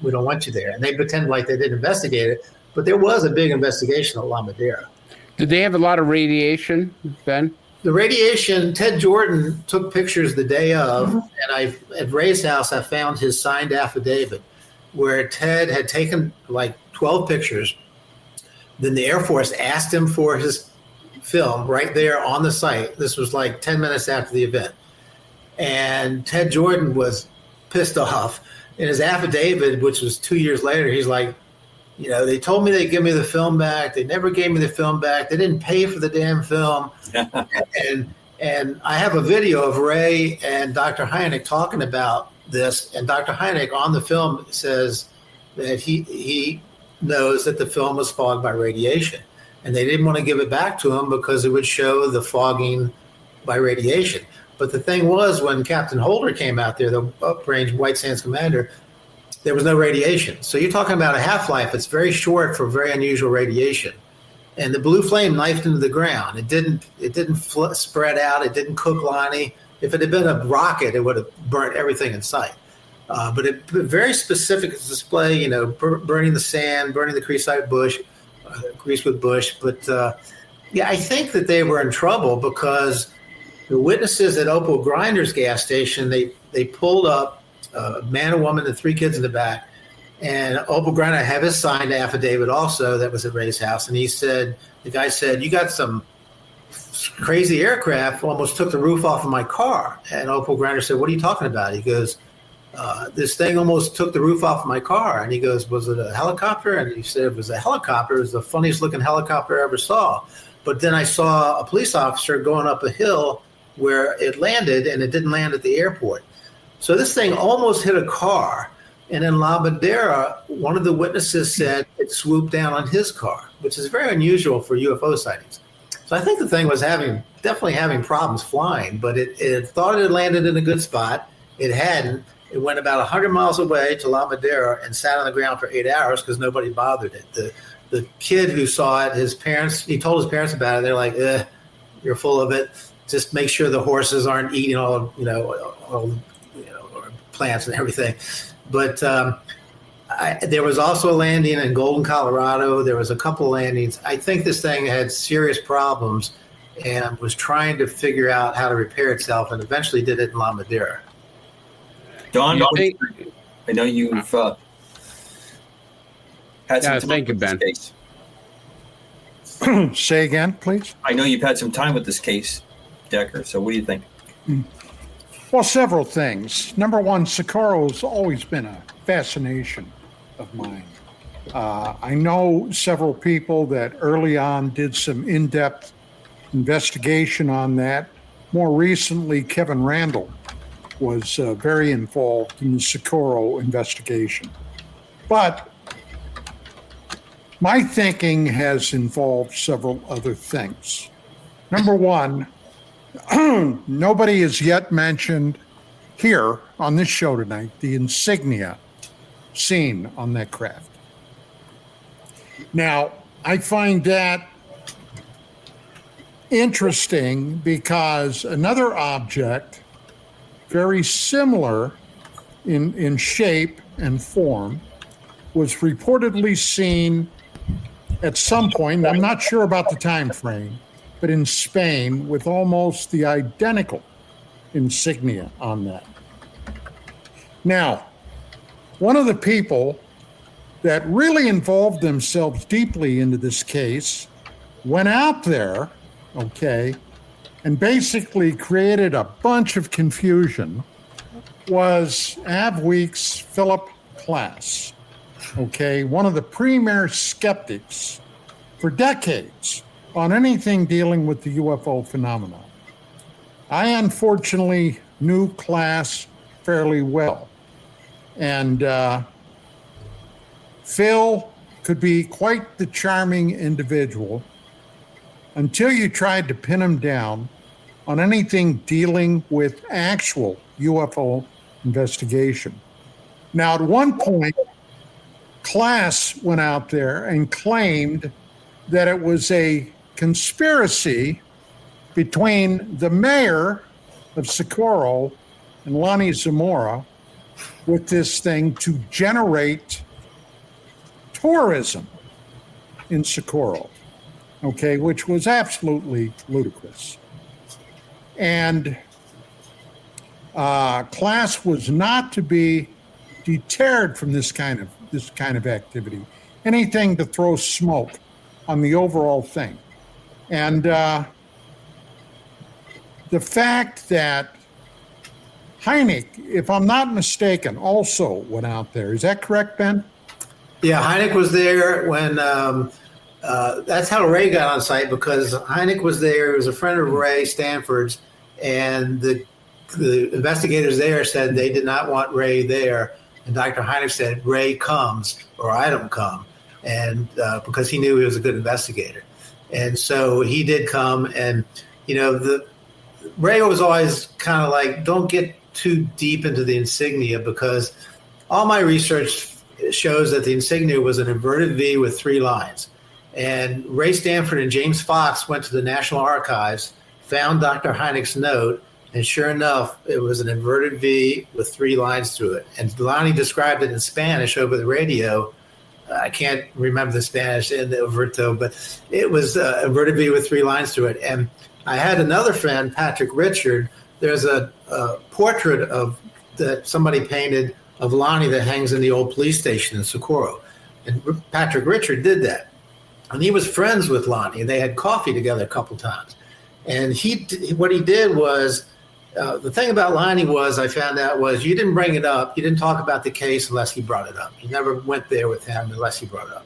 we don't want you there. And they pretended like they didn't investigate it. But there was a big investigation at La Madeira. Did they have a lot of radiation, Ben? The radiation, Ted Jordan took pictures the day of, and at Ray's house, I found his signed affidavit where Ted had taken like 12 pictures. Then the Air Force asked him for his film right there on the site. This was like 10 minutes after the event. And Ted Jordan was pissed off. In his affidavit, which was 2 years later, he's like, they told me they'd give me the film back. They never gave me the film back. They didn't pay for the damn film. And I have a video of Ray and Dr. Hynek talking about this. And Dr. Hynek on the film says that he knows that the film was fogged by radiation. And they didn't want to give it back to him because it would show the fogging by radiation. But the thing was, when Captain Holder came out there, the uprange White Sands commander, there was no radiation. So you're talking about a half-life. It's very short for very unusual radiation. And the blue flame knifed into the ground. It didn't spread out. It didn't cook Lonnie. If it had been a rocket, it would have burnt everything in sight. But it very specific display, burning the sand, burning the creosote bush, greasewood bush. But I think that they were in trouble because the witnesses at Opal Grinders gas station, they pulled up a man, a woman, and 3 kids in the back. And Opal Grinder, I have his signed affidavit also that was at Ray's house. And the guy said, you got some this crazy aircraft almost took the roof off of my car. And Opal Grinder said, what are you talking about? He goes, this thing almost took the roof off of my car. And he goes, was it a helicopter? And he said, it was a helicopter. It was the funniest looking helicopter I ever saw. But then I saw a police officer going up a hill where it landed, and it didn't land at the airport. So this thing almost hit a car. And in La Bandera, one of the witnesses said it swooped down on his car, which is very unusual for UFO sightings. So I think the thing was definitely having problems flying, but it thought it had landed in a good spot. It hadn't. It went about 100 miles away to La Bandera and sat on the ground for 8 hours because nobody bothered it. The kid who saw it, he told his parents about it. They're like, you're full of it. Just make sure the horses aren't eating all plants and everything. But there was also a landing in Golden, Colorado. There was a couple of landings. I think this thing had serious problems and was trying to figure out how to repair itself, and eventually did it in La Bandera. Don, I know you've had some time thank you, with Ben. this case. Say again, please. I know you've had some time with this case, Decker. So what do you think? Well, several things. Number one, Socorro's always been a fascination of mine. I know several people that early on did some in-depth investigation on that. More recently, Kevin Randall was very involved in the Socorro investigation. But my thinking has involved several other things. Number one, nobody has yet mentioned here on this show tonight the insignia seen on that craft. Now, I find that interesting because another object very similar in shape and form was reportedly seen at some point, I'm not sure about the time frame, but in Spain with almost the identical insignia on that. Now, one of the people that really involved themselves deeply into this case went out there, okay, and basically created a bunch of confusion was Avweek's Philip Klass, okay, one of the premier skeptics for decades on anything dealing with the UFO phenomenon. I unfortunately knew Klass fairly well, and Phil could be quite the charming individual until you tried to pin him down on anything dealing with actual UFO investigation. Now, at one point, Klass went out there and claimed that it was a conspiracy between the mayor of Socorro and Lonnie Zamora with this thing to generate tourism in Socorro. Okay, which was absolutely ludicrous. And Klass was not to be deterred from this kind of activity, anything to throw smoke on the overall thing. And the fact that Hynek, if I'm not mistaken, also went out there. Is that correct, Ben? Yeah, Hynek was there when that's how Ray got on site, because Hynek was there. He was a friend of Ray Stanford's, and the investigators there said they did not want Ray there. And Dr. Hynek said, Ray comes or I don't come, and because he knew he was a good investigator. And so he did come, and, Ray was always kind of like, don't get too deep into the insignia, because all my research shows that the insignia was an inverted V with 3 lines. And Ray Stanford and James Fox went to the National Archives, found Dr. Hynek's note, and sure enough, it was an inverted V with 3 lines through it. And Lonnie described it in Spanish over the radio. I can't remember the Spanish in the Overto, but it was an inverted V with 3 lines through it. And I had another friend, Patrick Richard. There's a portrait that somebody painted of Lonnie that hangs in the old police station in Socorro. And Patrick Richard did that. And he was friends with Lonnie, and they had coffee together a couple times. And what he did was, the thing about Lonnie was, I found out, was you didn't bring it up. You didn't talk about the case unless he brought it up. You never went there with him unless he brought it up.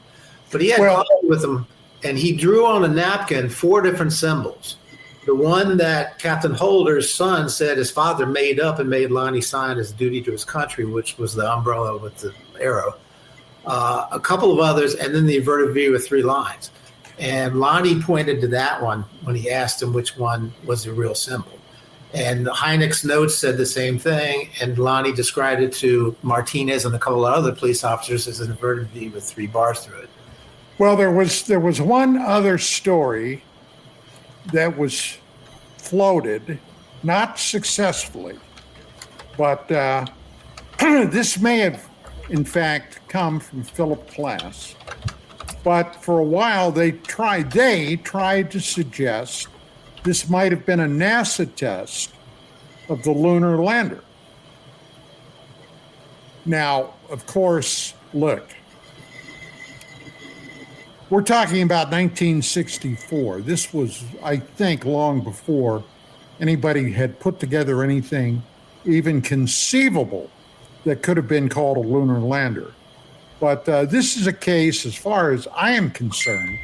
But he had coffee with him, and he drew on a napkin 4 different symbols. The one that Captain Holder's son said his father made up and made Lonnie sign as duty to his country, which was the umbrella with the arrow. A couple of others, and then the inverted V with 3 lines. And Lonnie pointed to that one when he asked him which one was the real symbol. And Hynek's notes said the same thing, and Lonnie described it to Martinez and a couple of other police officers as an inverted V with 3 bars through it. Well, there was one other story that was floated, not successfully, but this may have, in fact, come from Philip Klass. But for a while, they tried to suggest this might have been a NASA test of the lunar lander. Now, of course, look, we're talking about 1964. This was, I think, long before anybody had put together anything even conceivable that could have been called a lunar lander. But this is a case, as far as I am concerned,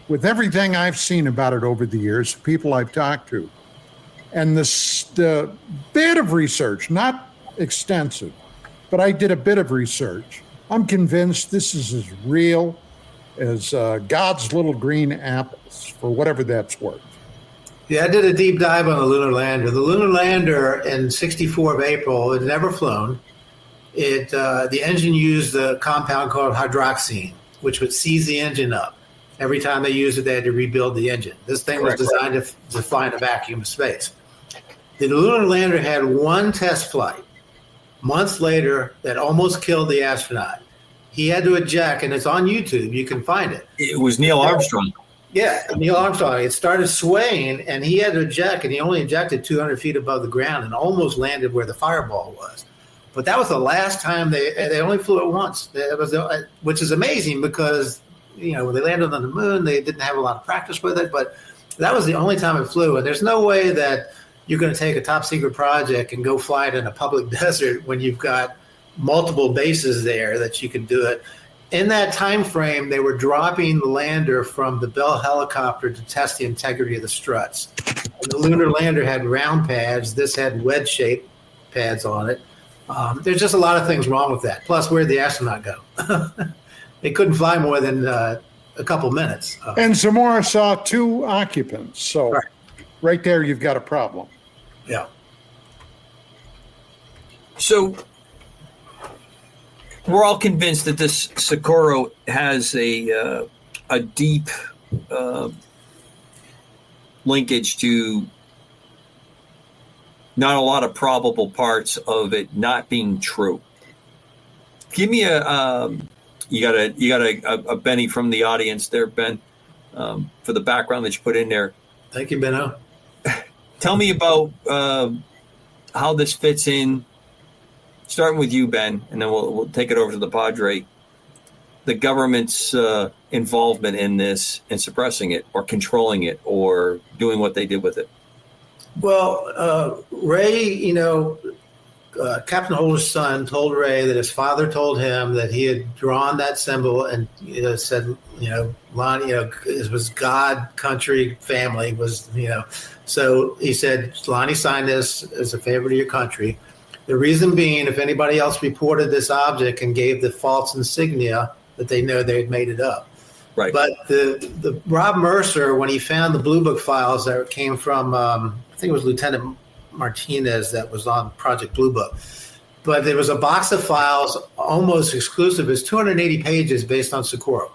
with everything I've seen about it over the years, people I've talked to, and the bit of research, not extensive, but I did a bit of research. I'm convinced this is as real as God's little green apples, for whatever that's worth. Yeah, I did a deep dive on the lunar lander. The lunar lander in 64 of April, it had never flown. The engine used a compound called hydroxine, which would seize the engine up. Every time they used it, they had to rebuild the engine. This thing was designed to fly in a vacuum of space. The lunar lander had one test flight months later that almost killed the astronaut. He had to eject, and it's on YouTube. You can find it. It was Neil Armstrong. Yeah, Neil Armstrong. It started swaying, and he had to eject, and he only ejected 200 feet above the ground and almost landed where the fireball was. But that was the last time they only flew it once. Which is amazing because, when they landed on the moon, they didn't have a lot of practice with it, but that was the only time it flew. And there's no way that you're going to take a top secret project and go fly it in a public desert when you've got multiple bases there that you can do it. In that time frame, they were dropping the lander from the Bell helicopter to test the integrity of the struts. And the lunar lander had round pads. This had wedge-shaped pads on it. There's just a lot of things wrong with that. Plus, where'd the astronaut go? They couldn't fly more than a couple minutes. And Zamora saw 2 occupants. So right there, you've got a problem. Yeah. So we're all convinced that this Socorro has a deep linkage to not a lot of probable parts of it not being true. Give me you got a Benny from the audience there, Ben, for the background that you put in there. Thank you, Benno. Tell me about how this fits in, starting with you, Ben, and then we'll take it over to the Padre. The government's involvement in this and suppressing it or controlling it or doing what they did with it. Well, Ray, Captain Holder's son told Ray that his father told him that he had drawn that symbol and said, Lonnie, it was God, country, family was, So he said, Lonnie signed this as a favor to your country. The reason being, if anybody else reported this object and gave the false insignia, that they know they had made it up. Right. But the Rob Mercer, when he found the Blue Book files that came from, I think it was Lieutenant Martinez that was on Project Blue Book. But there was a box of files almost exclusive. It's 280 pages based on Socorro.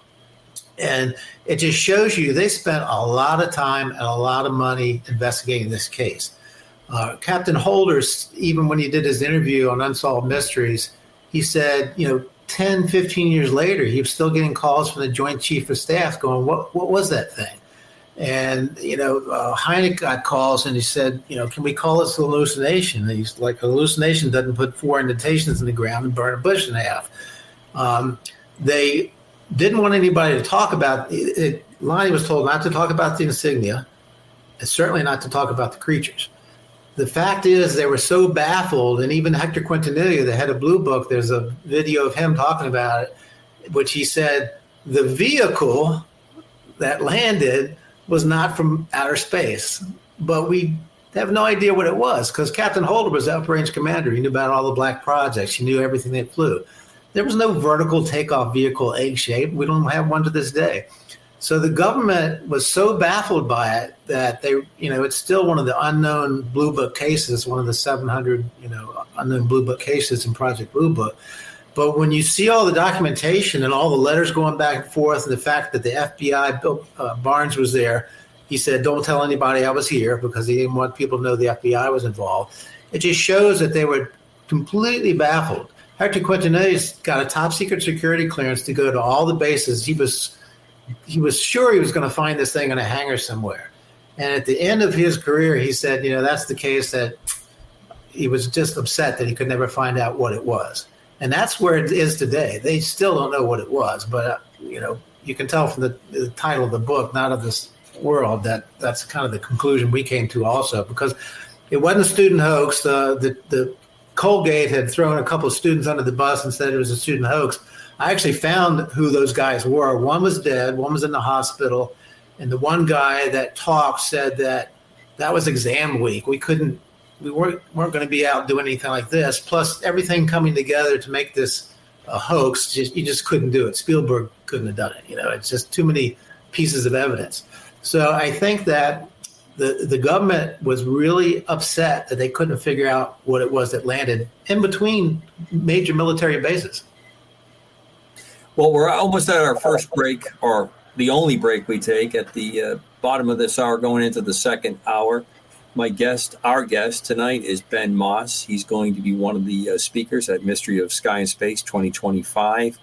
And it just shows you they spent a lot of time and a lot of money investigating this case. Captain Holder, even when he did his interview on Unsolved Mysteries, he said, 10, 15 years later, he was still getting calls from the Joint Chief of Staff going, what was that thing? And, Hynek got calls and he said, can we call this a hallucination? And he's like, a hallucination doesn't put 4 indentations in the ground and burn a bush in half. They didn't want anybody to talk about it. Lonnie was told not to talk about the insignia. and certainly not to talk about the creatures. The fact is they were so baffled, and even Hector Quintanilla, the head of Blue Book, there's a video of him talking about it, which he said the vehicle that landed was not from outer space, but we have no idea what it was because Captain Holder was the uprange commander. He knew about all the black projects. He knew everything that flew. There was no vertical takeoff vehicle egg-shaped. We don't have one to this day. So the government was so baffled by it that they, it's still one of the unknown Blue Book cases, one of the 700, unknown Blue Book cases in Project Blue Book. But when you see all the documentation and all the letters going back and forth, and the fact that the FBI, Bill Barnes was there, he said, "Don't tell anybody I was here," because he didn't want people to know the FBI was involved. It just shows that they were completely baffled. Hector Quintanilla's got a top secret security clearance to go to all the bases. He was sure he was going to find this thing in a hangar somewhere. And at the end of his career, he said, that's the case that he was just upset that he could never find out what it was. And that's where it is today. They still don't know what it was. But, you can tell from the title of the book, Not of This World, that's kind of the conclusion we came to also, because it wasn't a student hoax. The Colgate had thrown a couple of students under the bus and said it was a student hoax. I actually found who those guys were. One was dead, one was in the hospital, and the one guy that talked said that was exam week. We weren't going to be out doing anything like this. Plus, everything coming together to make this a hoax, you just couldn't do it. Spielberg couldn't have done it. It's just too many pieces of evidence. So I think that the government was really upset that they couldn't figure out what it was that landed in between major military bases. Well, we're almost at our first break, or the only break we take at the bottom of this hour, going into the second hour. Our guest tonight is Ben Moss. He's going to be one of the speakers at Mystery of Sky and Space 2025.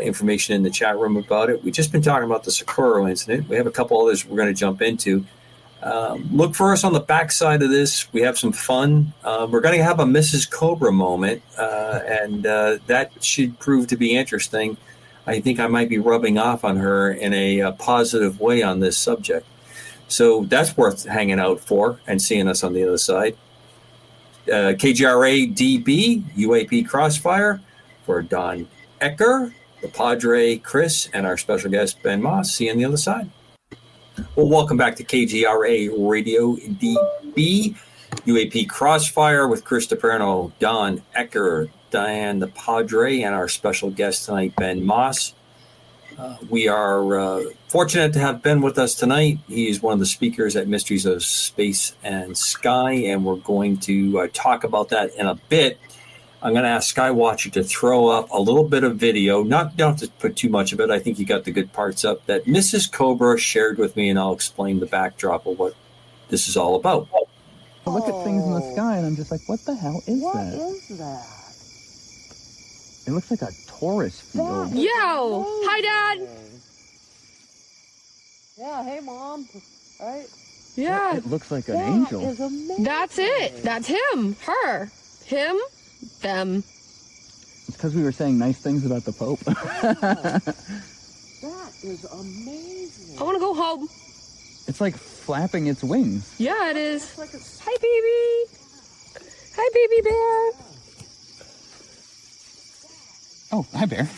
Information in the chat room about it. We've just been talking about the Socorro incident. We have a couple others we're going to jump into. Look for us on the backside of this. We have some fun. We're going to have a Mrs. Cobra moment, and that should prove to be interesting. I think I might be rubbing off on her in a positive way on this subject. So that's worth hanging out for and seeing us on the other side. KGRA DB, UAP Cross Fire for Don Ecker, the Padre, Chris, and our special guest, Ben Moss. See you on the other side. Well, welcome back to KGRA Radio DB, UAP Crossfire with Chris DePerno, Don Ecker, Diane the Padre, and our special guest tonight, Ben Moss. We are fortunate to have Ben with us tonight. He is one of the speakers at Mysteries of Space and Sky, and we're going to talk about that in a bit. I'm going to ask Skywatcher to throw up a little bit of video. Don't have to put too much of it. I think you got the good parts up that Mrs. Cobra shared with me, and I'll explain the backdrop of what this is all about. I look at things in the sky, and I'm just like, what the hell is that? What is that? It looks like a Taurus field. Yo! Hi, Dad! Yeah, hey, Mom. Right? Yeah. It looks like an angel. Is amazing. That's it. That's him. Her. Him. Them. It's because we were saying nice things about the Pope. That is amazing. I want to go home. It's like flapping its wings. Yeah, it is. Like hi, baby. Hi, baby bear. Oh, hi, Bear.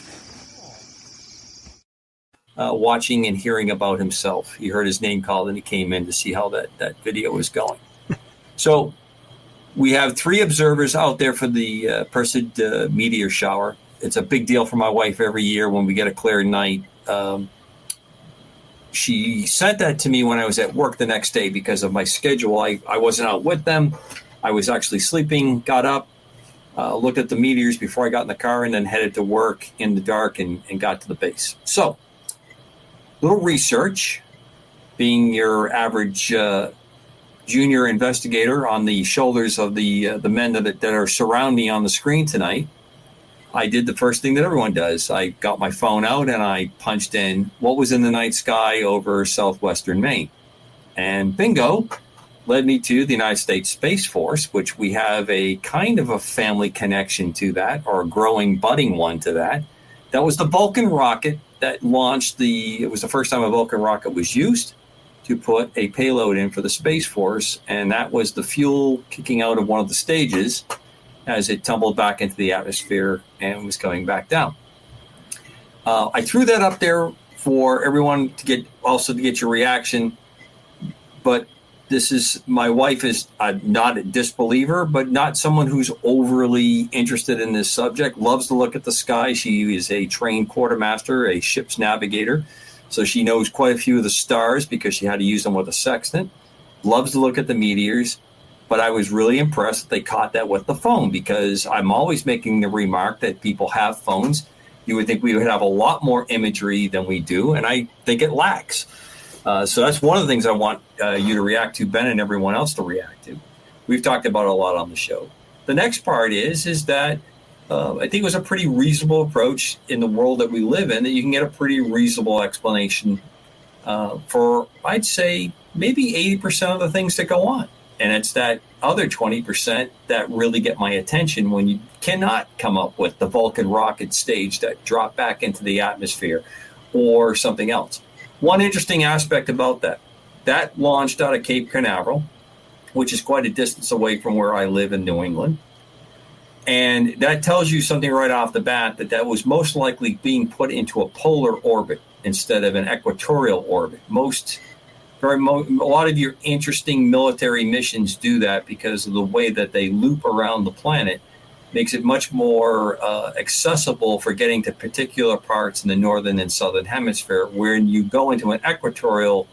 Watching and hearing about himself. He heard his name called and he came in to see how that video was going. So we have 3 observers out there for the Perseid meteor shower. It's a big deal for my wife every year when we get a clear night. She sent that to me when I was at work the next day because of my schedule. I wasn't out with them. I was actually sleeping, got up, looked at the meteors before I got in the car, and then headed to work in the dark and got to the base. So, little research, being your average junior investigator on the shoulders of the men that are surrounding me on the screen tonight. I did the first thing that everyone does. I got my phone out and I punched in what was in the night sky over southwestern Maine. And bingo, led me to the United States Space Force, which we have a kind of a family connection to that, or a growing, budding one to that. That was the Vulcan rocket that launched it was the first time a Vulcan rocket was used. to put a payload in for the Space Force, and that was the fuel kicking out of one of the stages as it tumbled back into the atmosphere and was coming back down. I threw that up there for everyone to get your reaction, but my wife is not a disbeliever, but not someone who's overly interested in this subject, loves to look at the sky. She is a trained quartermaster, a ship's navigator. So she knows quite a few of the stars because she had to use them with a sextant, loves to look at the meteors. But I was really impressed that they caught that with the phone, because I'm always making the remark that people have phones. You would think we would have a lot more imagery than we do, and I think it lacks. So that's one of the things I want you to react to, Ben, and everyone else to react to. We've talked about it a lot on the show. The next part is that I think it was a pretty reasonable approach in the world that we live in, that you can get a pretty reasonable explanation for, I'd say, maybe 80% of the things that go on. And it's that other 20% that really get my attention when you cannot come up with the Vulcan rocket stage that dropped back into the atmosphere or something else. One interesting aspect about that launched out of Cape Canaveral, which is quite a distance away from where I live in New England. And that tells you something right off the bat, that was most likely being put into a polar orbit instead of an equatorial orbit. A lot of your interesting military missions do that because of the way that they loop around the planet. Makes it much more accessible for getting to particular parts in the northern and southern hemisphere. When you go into an equatorial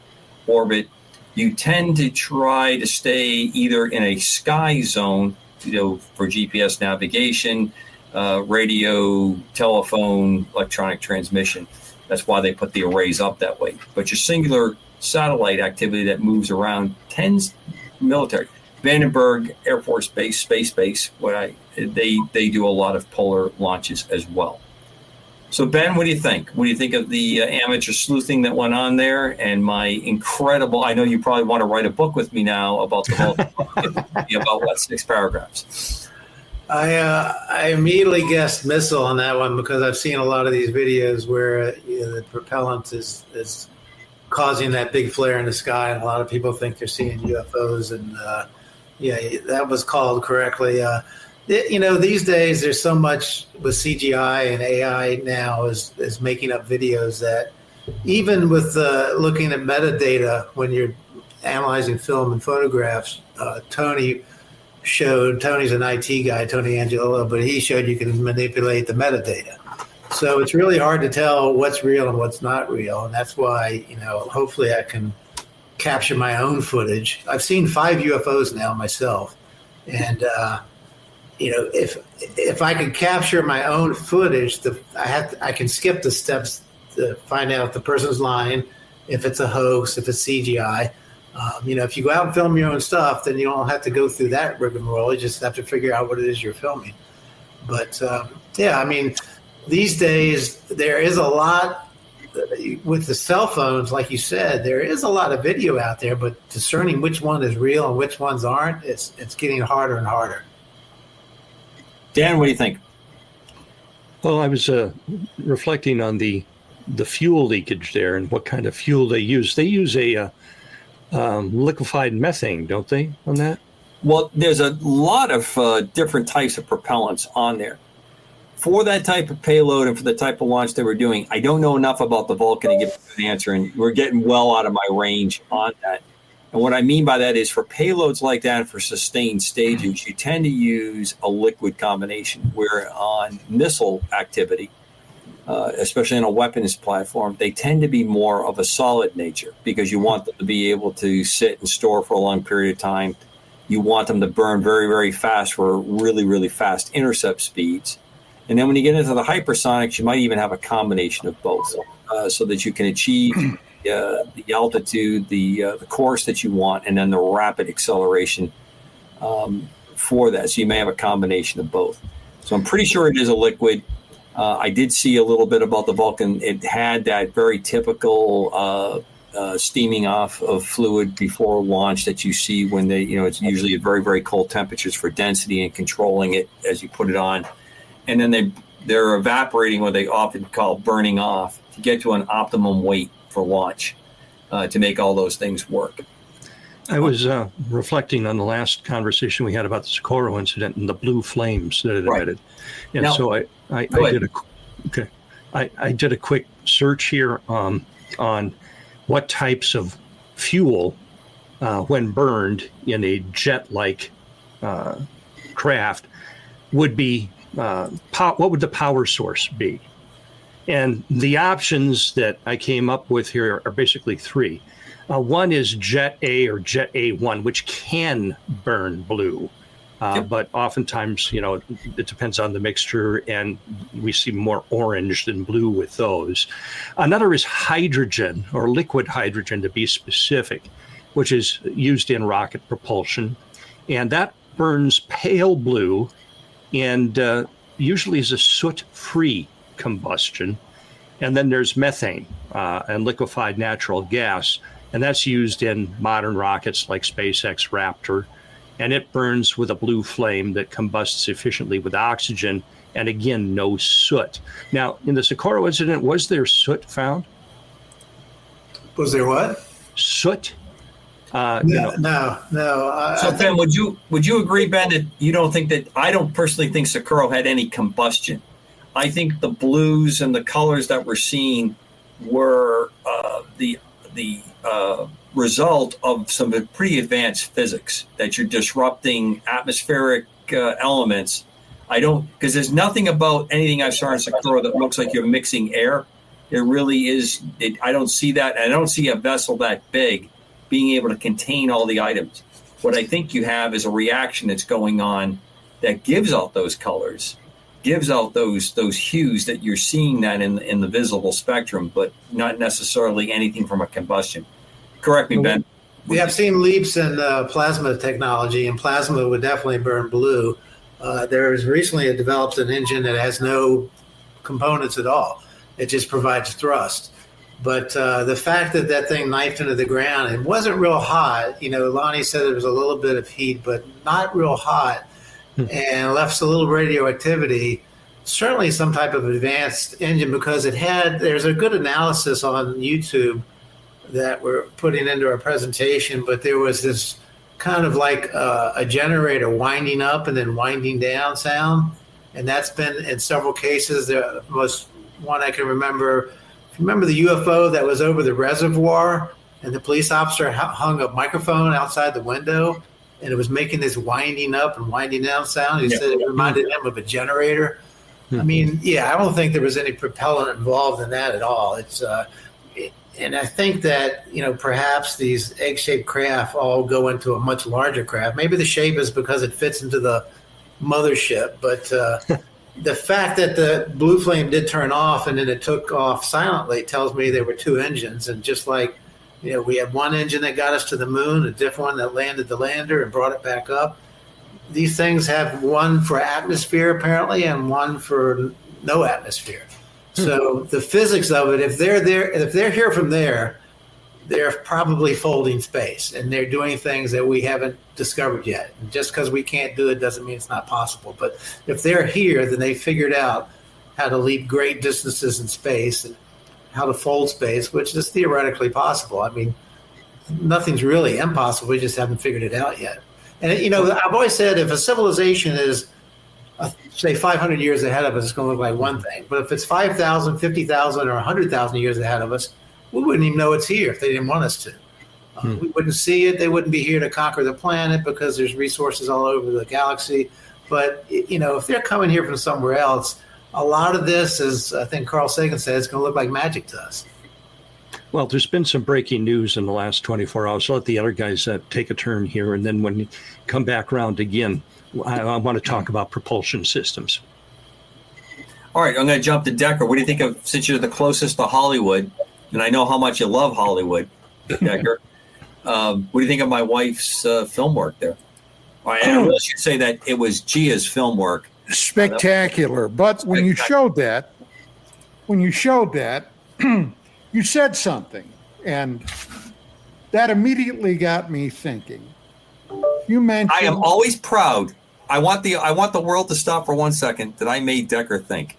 orbit, you tend to try to stay either in a sky zone, for GPS navigation, radio, telephone, electronic transmission. That's why they put the arrays up that way. But your singular satellite activity that moves around tends military. Vandenberg Air Force Base, Space Base, they do a lot of polar launches as well. So, Ben, what do you think? What do you think of the amateur sleuthing that went on there and my incredible, I know you probably want to write a book with me now about the whole, about 6 paragraphs. I immediately guessed missile on that one because I've seen a lot of these videos where the propellant is causing that big flare in the sky, and a lot of people think they're seeing UFOs, and that was called correctly. These days there's so much with CGI and AI now is making up videos that even with looking at metadata when you're analyzing film and photographs, Tony's an IT guy, Tony Angelillo, but he showed you can manipulate the metadata. So it's really hard to tell what's real and what's not real. And that's why, hopefully I can capture my own footage. I've seen 5 UFOs now myself. And, if I can capture my own footage, I can skip the steps to find out if the person's lying, if it's a hoax, if it's CGI. If you go out and film your own stuff, then you don't have to go through that rigmarole. You just have to figure out what it is you're filming. But, these days, there is a lot with the cell phones, like you said, there is a lot of video out there, but discerning which one is real and which ones aren't, it's getting harder and harder. Dan, what do you think? Well, I was reflecting on the fuel leakage there and what kind of fuel they use. They use a liquefied methane, don't they, on that? Well, there's a lot of different types of propellants on there. For that type of payload and for the type of launch they were doing, I don't know enough about the Vulcan to give you an answer, and we're getting well out of my range on that. And what I mean by that is for payloads like that, for sustained stages, you tend to use a liquid combination, where on missile activity, especially on a weapons platform, they tend to be more of a solid nature because you want them to be able to sit and store for a long period of time. You want them to burn very, very fast for really, really fast intercept speeds. And then when you get into the hypersonics, you might even have a combination of both, so that you can achieve the altitude, the course that you want, and then the rapid acceleration for that. So you may have a combination of both. So I'm pretty sure it is a liquid. I did see a little bit about the Vulcan. It had that very typical steaming off of fluid before launch that you see when they, it's usually at very, very cold temperatures for density and controlling it as you put it on. And then they're evaporating, what they often call burning off, to get to an optimum weight for launch. to make all those things work. I was reflecting on the last conversation we had about the Socorro incident and the blue flames that it emitted. And now, so I did a quick search here on what types of fuel, when burned in a jet-like craft, would be, what would the power source be? And the options that I came up with here are basically three. One is Jet A or Jet A1, which can burn blue. But oftentimes, it depends on the mixture, and we see more orange than blue with those. Another is hydrogen, or liquid hydrogen to be specific, which is used in rocket propulsion. And that burns pale blue and usually is a soot-free combustion. And then there's methane and liquefied natural gas. And that's used in modern rockets like SpaceX Raptor. And it burns with a blue flame that combusts efficiently with oxygen. And again, no soot. Now, in the Socorro incident, was there soot found? Was there what? Soot? No. So, Ben, would you agree, Ben, that you don't think that, I don't personally think Socorro had any combustion. I think the blues and the colors that we're seeing were the result of some pretty advanced physics, that you're disrupting atmospheric elements. Because there's nothing about anything I saw in Socorro that looks like you're mixing air. It really is. I don't see that. I don't see a vessel that big being able to contain all the items. What I think you have is a reaction that's going on that gives out those colors, gives out those hues that you're seeing that in the visible spectrum, but not necessarily anything from a combustion. Correct me, Ben. We have seen leaps in plasma technology, and plasma would definitely burn blue. There is recently developed an engine that has no components at all. It just provides thrust. But the fact that that thing knifed into the ground, it wasn't real hot. Lonnie said there was a little bit of heat, but not real hot, and left a little radioactivity. Certainly some type of advanced engine, because there's a good analysis on YouTube that we're putting into our presentation, but there was this kind of like a generator winding up and then winding down sound. And that's been in several cases. The most one I can remember, if you remember the UFO that was over the reservoir and the police officer hung a microphone outside the window and it was making this winding up and winding down sound. He said it reminded him of a generator. I mean, I don't think there was any propellant involved in that at all. And I think that, perhaps these egg-shaped craft all go into a much larger craft. Maybe the shape is because it fits into the mothership. But the fact that the blue flame did turn off and then it took off silently tells me there were two engines. And just like, we had one engine that got us to the moon, a different one that landed the lander and brought it back up. These things have one for atmosphere, apparently, and one for no atmosphere. So the physics of it, if they're here from there, they're probably folding space, and they're doing things that we haven't discovered yet. And just because we can't do it doesn't mean it's not possible. But if they're here, then they figured out how to leap great distances in space and how to fold space, which is theoretically possible. I mean, nothing's really impossible. We just haven't figured it out yet. And, I've always said if a civilization is say 500 years ahead of us, it's going to look like one thing. But if it's 5,000, 50,000, or 100,000 years ahead of us, we wouldn't even know it's here if they didn't want us to. We wouldn't see it. They wouldn't be here to conquer the planet because there's resources all over the galaxy. But, if they're coming here from somewhere else, a lot of this, as I think Carl Sagan said, it's going to look like magic to us. Well, there's been some breaking news in the last 24 hours. I'll let the other guys take a turn here. And then when you come back around again, I want to talk about propulsion systems. All right, I'm going to jump to Decker. What do you think of, since you're the closest to Hollywood, and I know how much you love Hollywood, Decker, what do you think of my wife's film work there? I really should say that it was Gia's film work. Spectacular. But when you showed that, you said something, and that immediately got me thinking. You mentioned I am always proud. I want the world to stop for 1 second that I made Decker think.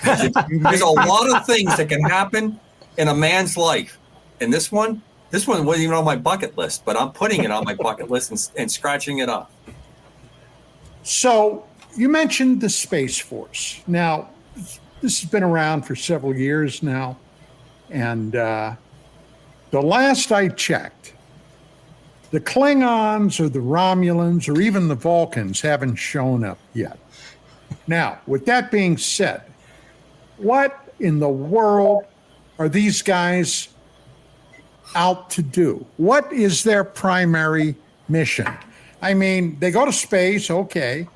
There's a lot of things that can happen in a man's life, and this one This one wasn't even on my bucket list, but I'm putting it on my bucket list and scratching it off. So you mentioned the Space Force. Now, this has been around for several years now. And the last I checked, the Klingons or the Romulans or even the Vulcans haven't shown up yet. Now, with that being said, what in the world are these guys out to do? What is their primary mission? I mean, they go to space, okay.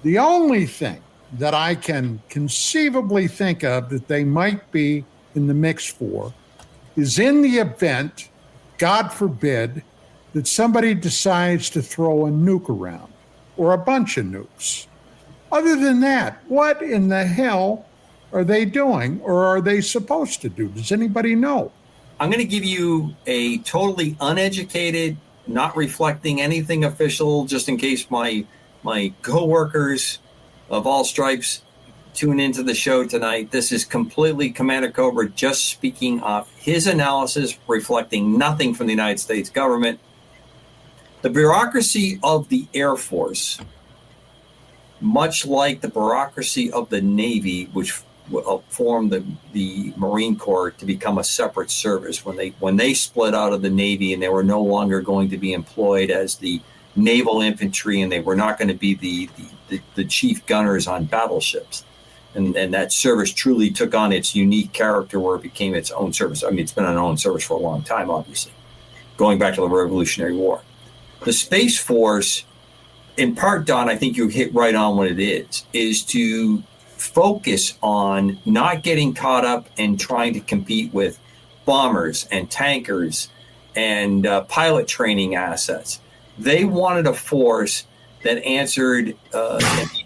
The only thing that I can conceivably think of that they might be in the mix for is in the event, God forbid, that somebody decides to throw a nuke around or a bunch of nukes. Other than that, what in the hell are they doing or are they supposed to do? Does anybody know? I'm going to give you a totally uneducated, not reflecting anything official, just in case my coworkers of all stripes tune into the show tonight. This is completely Commander Cobra just speaking off his analysis, reflecting nothing from the United States government. The bureaucracy of the Air Force, much like the bureaucracy of the Navy, which formed the Marine Corps to become a separate service when they split out of the Navy and they were no longer going to be employed as the naval infantry and they were not going to be the chief gunners on battleships. And that service truly took on its unique character where it became its own service. I mean, it's been an own service for a long time, obviously, going back to the Revolutionary War. The Space Force, in part, Don, I think you hit right on what it is to focus on not getting caught up in trying to compete with bombers and tankers and pilot training assets. They wanted a force that answered a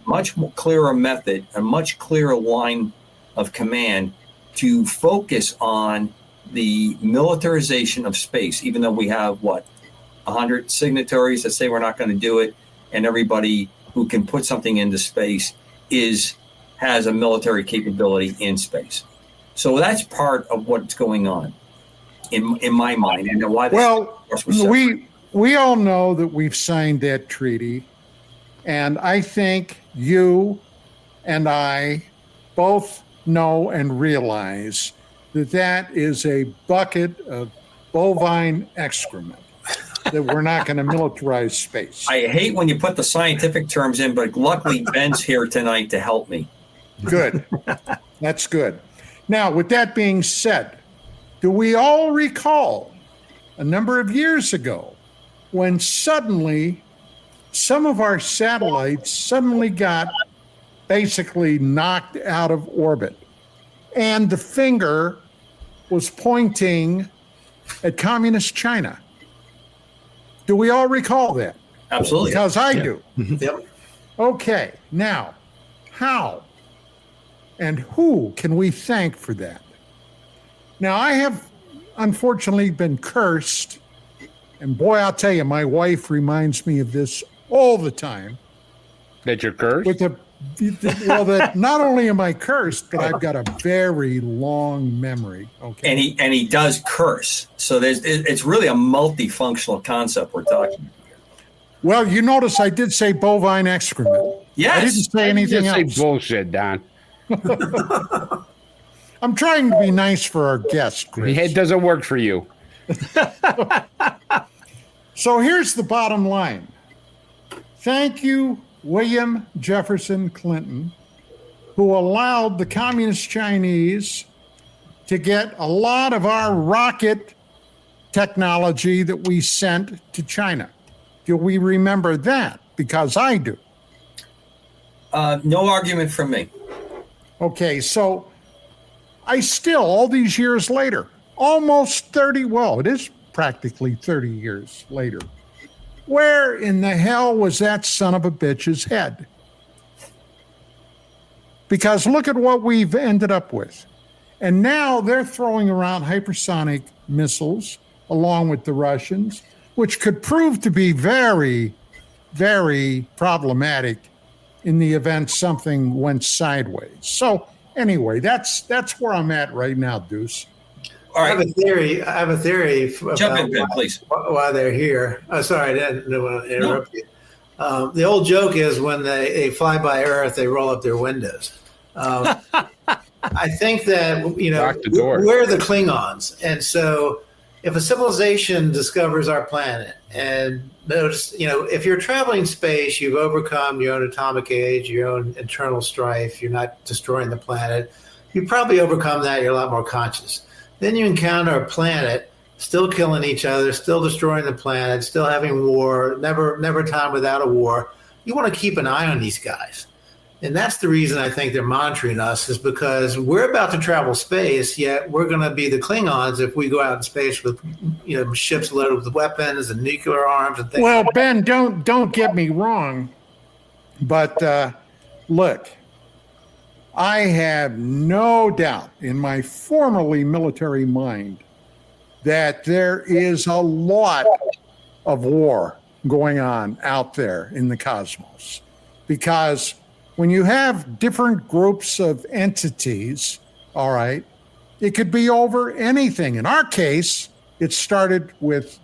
much more clearer method, a much clearer line of command to focus on the militarization of space, even though we have, 100 signatories that say we're not going to do it, and everybody who can put something into space has a military capability in space. So that's part of what's going on in my mind. And why we all know that we've signed that treaty, and I think you and I both know and realize that is a bucket of bovine excrement, that we're not going to militarize space. I hate when you put the scientific terms in, but luckily Ben's here tonight to help me. Good. That's good. Now, with that being said, do we all recall a number of years ago when suddenly some of our satellites suddenly got basically knocked out of orbit and the finger was pointing at communist China? Do we all recall that? Absolutely. Because I do. Yep. Okay. Now, how and who can we thank for that? Now, I have unfortunately been cursed, and boy, I'll tell you, my wife reminds me of this all the time. That you're cursed? That not only am I cursed, but I've got a very long memory. Okay. And he does curse. So it's really a multifunctional concept we're talking about. Well, you notice I did say bovine excrement. Yes. I didn't say anything else. Say bullshit, Don. I'm trying to be nice for our guests, Chris. It doesn't work for you. So here's the bottom line. Thank you, William Jefferson Clinton, who allowed the communist Chinese to get a lot of our rocket technology that we sent to China. Do we remember that? Because I do. No argument from me. Okay, so I still, all these years later, almost 30, it is practically 30 years later, where in the hell was that son of a bitch's head? Because look at what we've ended up with. And now they're throwing around hypersonic missiles along with the Russians, which could prove to be very, very problematic in the event something went sideways. So anyway, that's where I'm at right now, Deuce. All right. I have a theory. Jump in, Ben, please. Why they're here. Oh, sorry, I didn't want to interrupt you. The old joke is when they fly by Earth, they roll up their windows. I think that, we're the Klingons. And so if a civilization discovers our planet and notice, if you're traveling space, you've overcome your own atomic age, your own internal strife, you're not destroying the planet, you probably overcome that, you're a lot more conscious. Then you encounter a planet still killing each other, still destroying the planet, still having war, never time without a war. You want to keep an eye on these guys. And that's the reason I think they're monitoring us, is because we're about to travel space, yet we're going to be the Klingons if we go out in space with, ships loaded with weapons and nuclear arms and things. Well, Ben, don't get me wrong, but look, I have no doubt in my formerly military mind that there is a lot of war going on out there in the cosmos, because when you have different groups of entities, all right, it could be over anything. In our case, it started with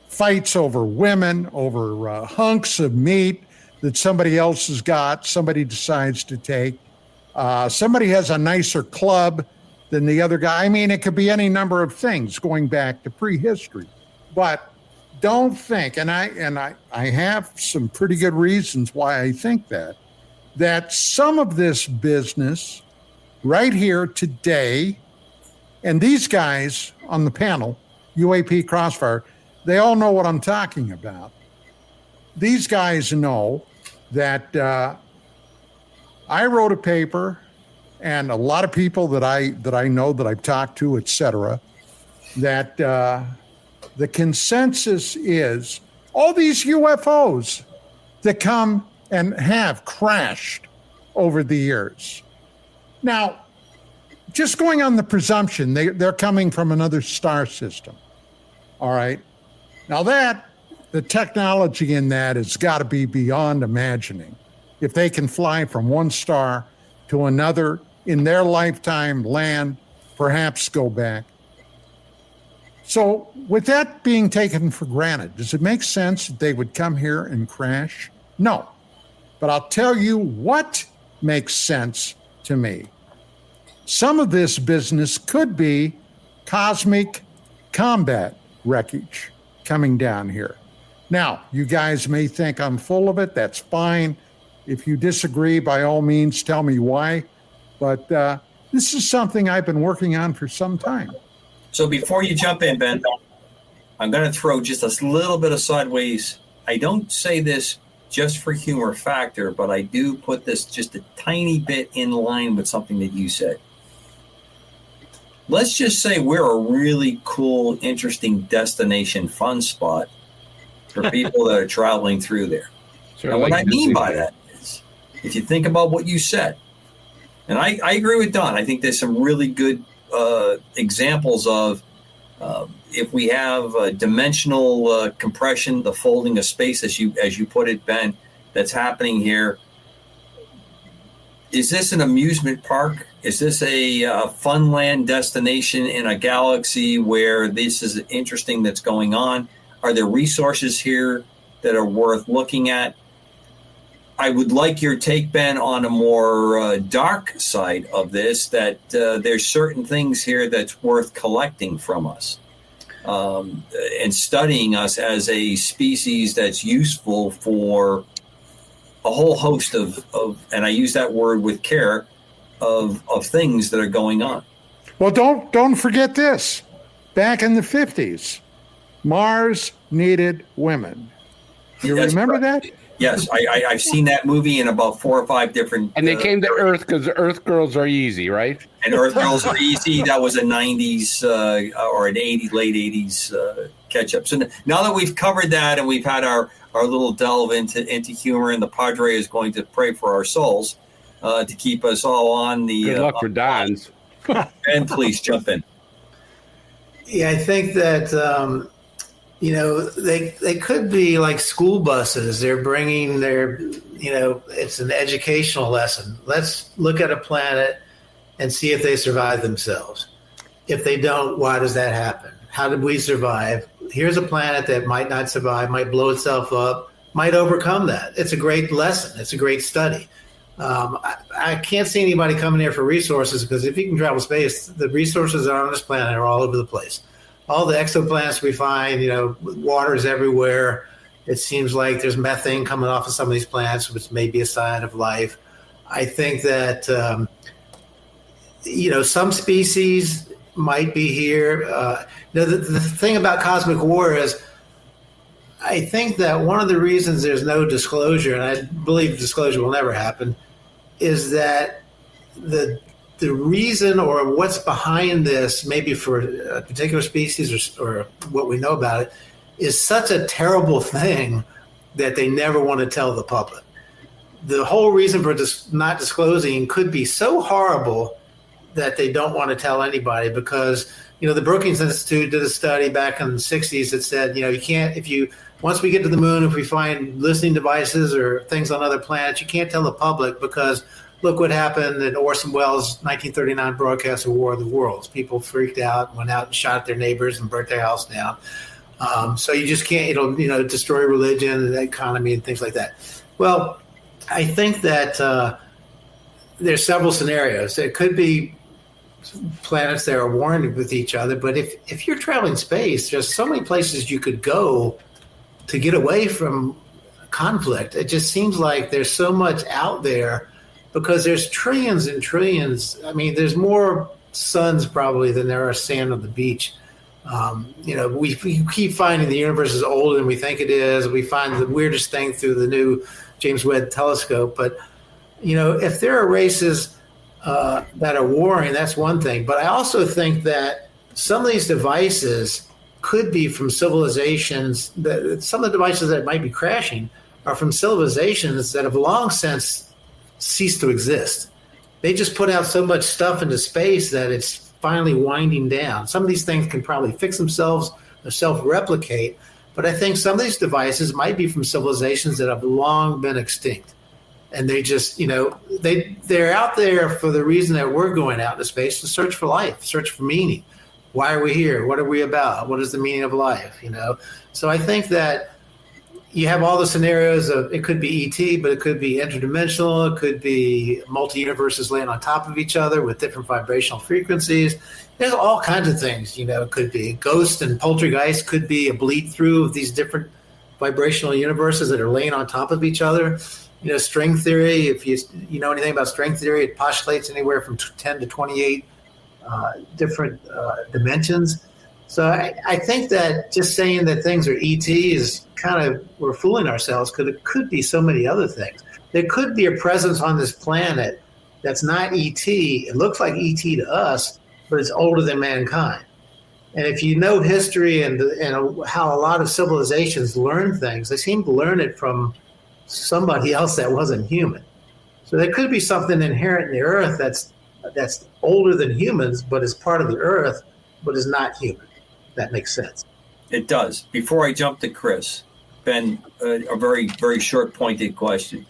fights over women, over hunks of meat that somebody else has got, somebody decides to take. Somebody has a nicer club than the other guy. I mean, it could be any number of things going back to prehistory. But don't think, and I have some pretty good reasons why I think that some of this business right here today, and these guys on the panel, UAP Cross Fire, they all know what I'm talking about. These guys know that I wrote a paper, and a lot of people that I know, that I've talked to, et cetera, that the consensus is all these UFOs that come and have crashed over the years. Now, just going on the presumption they're coming from another star system, all right? Now the technology in that has got to be beyond imagining. If they can fly from one star to another in their lifetime, land, perhaps go back. So with that being taken for granted, does it make sense that they would come here and crash? No. But I'll tell you what makes sense to me. Some of this business could be cosmic combat wreckage coming down here. Now, you guys may think I'm full of it. That's fine. If you disagree, by all means, tell me why. But this is something I've been working on for some time. So before you jump in, Ben, I'm going to throw just a little bit of sideways. I don't say this just for humor factor, but I do put this just a tiny bit in line with something that you said. Let's just say we're a really cool, interesting destination fun spot for people that are traveling through there. Sure, and what I mean by that is, if you think about what you said, and I agree with Don, I think there's some really good examples of if we have dimensional compression, the folding of space, as you put it, Ben, that's happening here. Is this an amusement park? Is this a funland destination in a galaxy where this is interesting that's going on? Are there resources here that are worth looking at? I would like your take, Ben, on a more dark side of this, that there's certain things here that's worth collecting from us and studying us as a species that's useful for a whole host of, and I use that word with care, of things that are going on. Well, don't forget this. Back in the 50s, Mars needed women. You remember that? Yes, I've seen that movie in about 4 or 5 different. And they came to Earth because Earth girls are easy, right? And Earth girls are easy. That was a 90s or an late 80s catch up. So now that we've covered that and we've had our little delve into humor, and the Padre is going to pray for our souls to keep us all on the. Good luck for Don's. And please jump in. Yeah, I think that. They could be like school buses. They're bringing it's an educational lesson. Let's look at a planet and see if they survive themselves. If they don't, why does that happen? How did we survive? Here's a planet that might not survive, might blow itself up, might overcome that. It's a great lesson. It's a great study. I can't see anybody coming here for resources, because if you can travel space, the resources that are on this planet are all over the place. All the exoplanets we find, water is everywhere. It seems like there's methane coming off of some of these planets, which may be a sign of life. I think that, some species might be here. The thing about cosmic war is, I think that one of the reasons there's no disclosure, and I believe disclosure will never happen, is that the reason or what's behind this, maybe for a particular species or what we know about it, is such a terrible thing that they never want to tell the public. The whole reason for not disclosing could be so horrible that they don't want to tell anybody, because, the Brookings Institute did a study back in the 60s that said, you can't, once we get to the moon, if we find listening devices or things on other planets, you can't tell the public, because look what happened in Orson Welles' 1939 broadcast of War of the Worlds. People freaked out, went out and shot their neighbors and burnt their house down. So you just can't, it'll, destroy religion and the economy and things like that. Well, I think that there's several scenarios. It could be planets that are warring with each other, but if you're traveling space, there's so many places you could go to get away from conflict. It just seems like there's so much out there, because there's trillions and trillions. I mean, there's more suns probably than there are sand on the beach. We keep finding the universe is older than we think it is. We find the weirdest thing through the new James Webb telescope. But, if there are races that are warring, that's one thing. But I also think that some of these devices could be from civilizations. Some of the devices that might be crashing are from civilizations that have long since ceased to exist. They just put out so much stuff into space that it's finally winding down. Some of these things can probably fix themselves or self-replicate, but I think some of these devices might be from civilizations that have long been extinct. And they just, they're out there for the reason that we're going out into space, to search for life, search for meaning. Why are we here? What are we about? What is the meaning of life? So I think that you have all the scenarios of, it could be ET, but it could be interdimensional. It could be multi-universes laying on top of each other with different vibrational frequencies. There's all kinds of things, it could be ghost and poltergeist, could be a bleed through of these different vibrational universes that are laying on top of each other. String theory, if you know anything about string theory, it postulates anywhere from 10 to 28 different dimensions. So I think that just saying that things are ET is we're fooling ourselves, because it could be so many other things. There could be a presence on this planet that's not ET. It looks like ET to us, but it's older than mankind. And if you know history and how a lot of civilizations learn things, they seem to learn it from somebody else that wasn't human. So there could be something inherent in the Earth that's older than humans, but is part of the Earth, but is not human. That makes sense. It does. Before I jump to Chris, Ben, a very, very short, pointed question.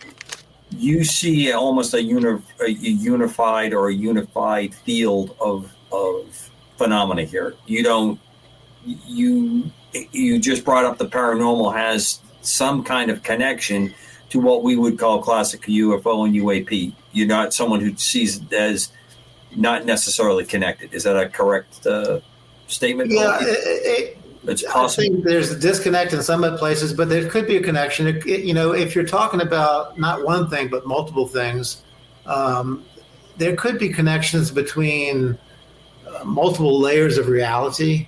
You see almost a unified field of phenomena here. You just brought up the paranormal has some kind of connection to what we would call classic UFO and UAP. You're not someone who sees it as not necessarily connected. Is that a correct statement? Yeah, it's possible. I think there's a disconnect in some places, but there could be a connection. If you're talking about not one thing but multiple things, there could be connections between multiple layers of reality.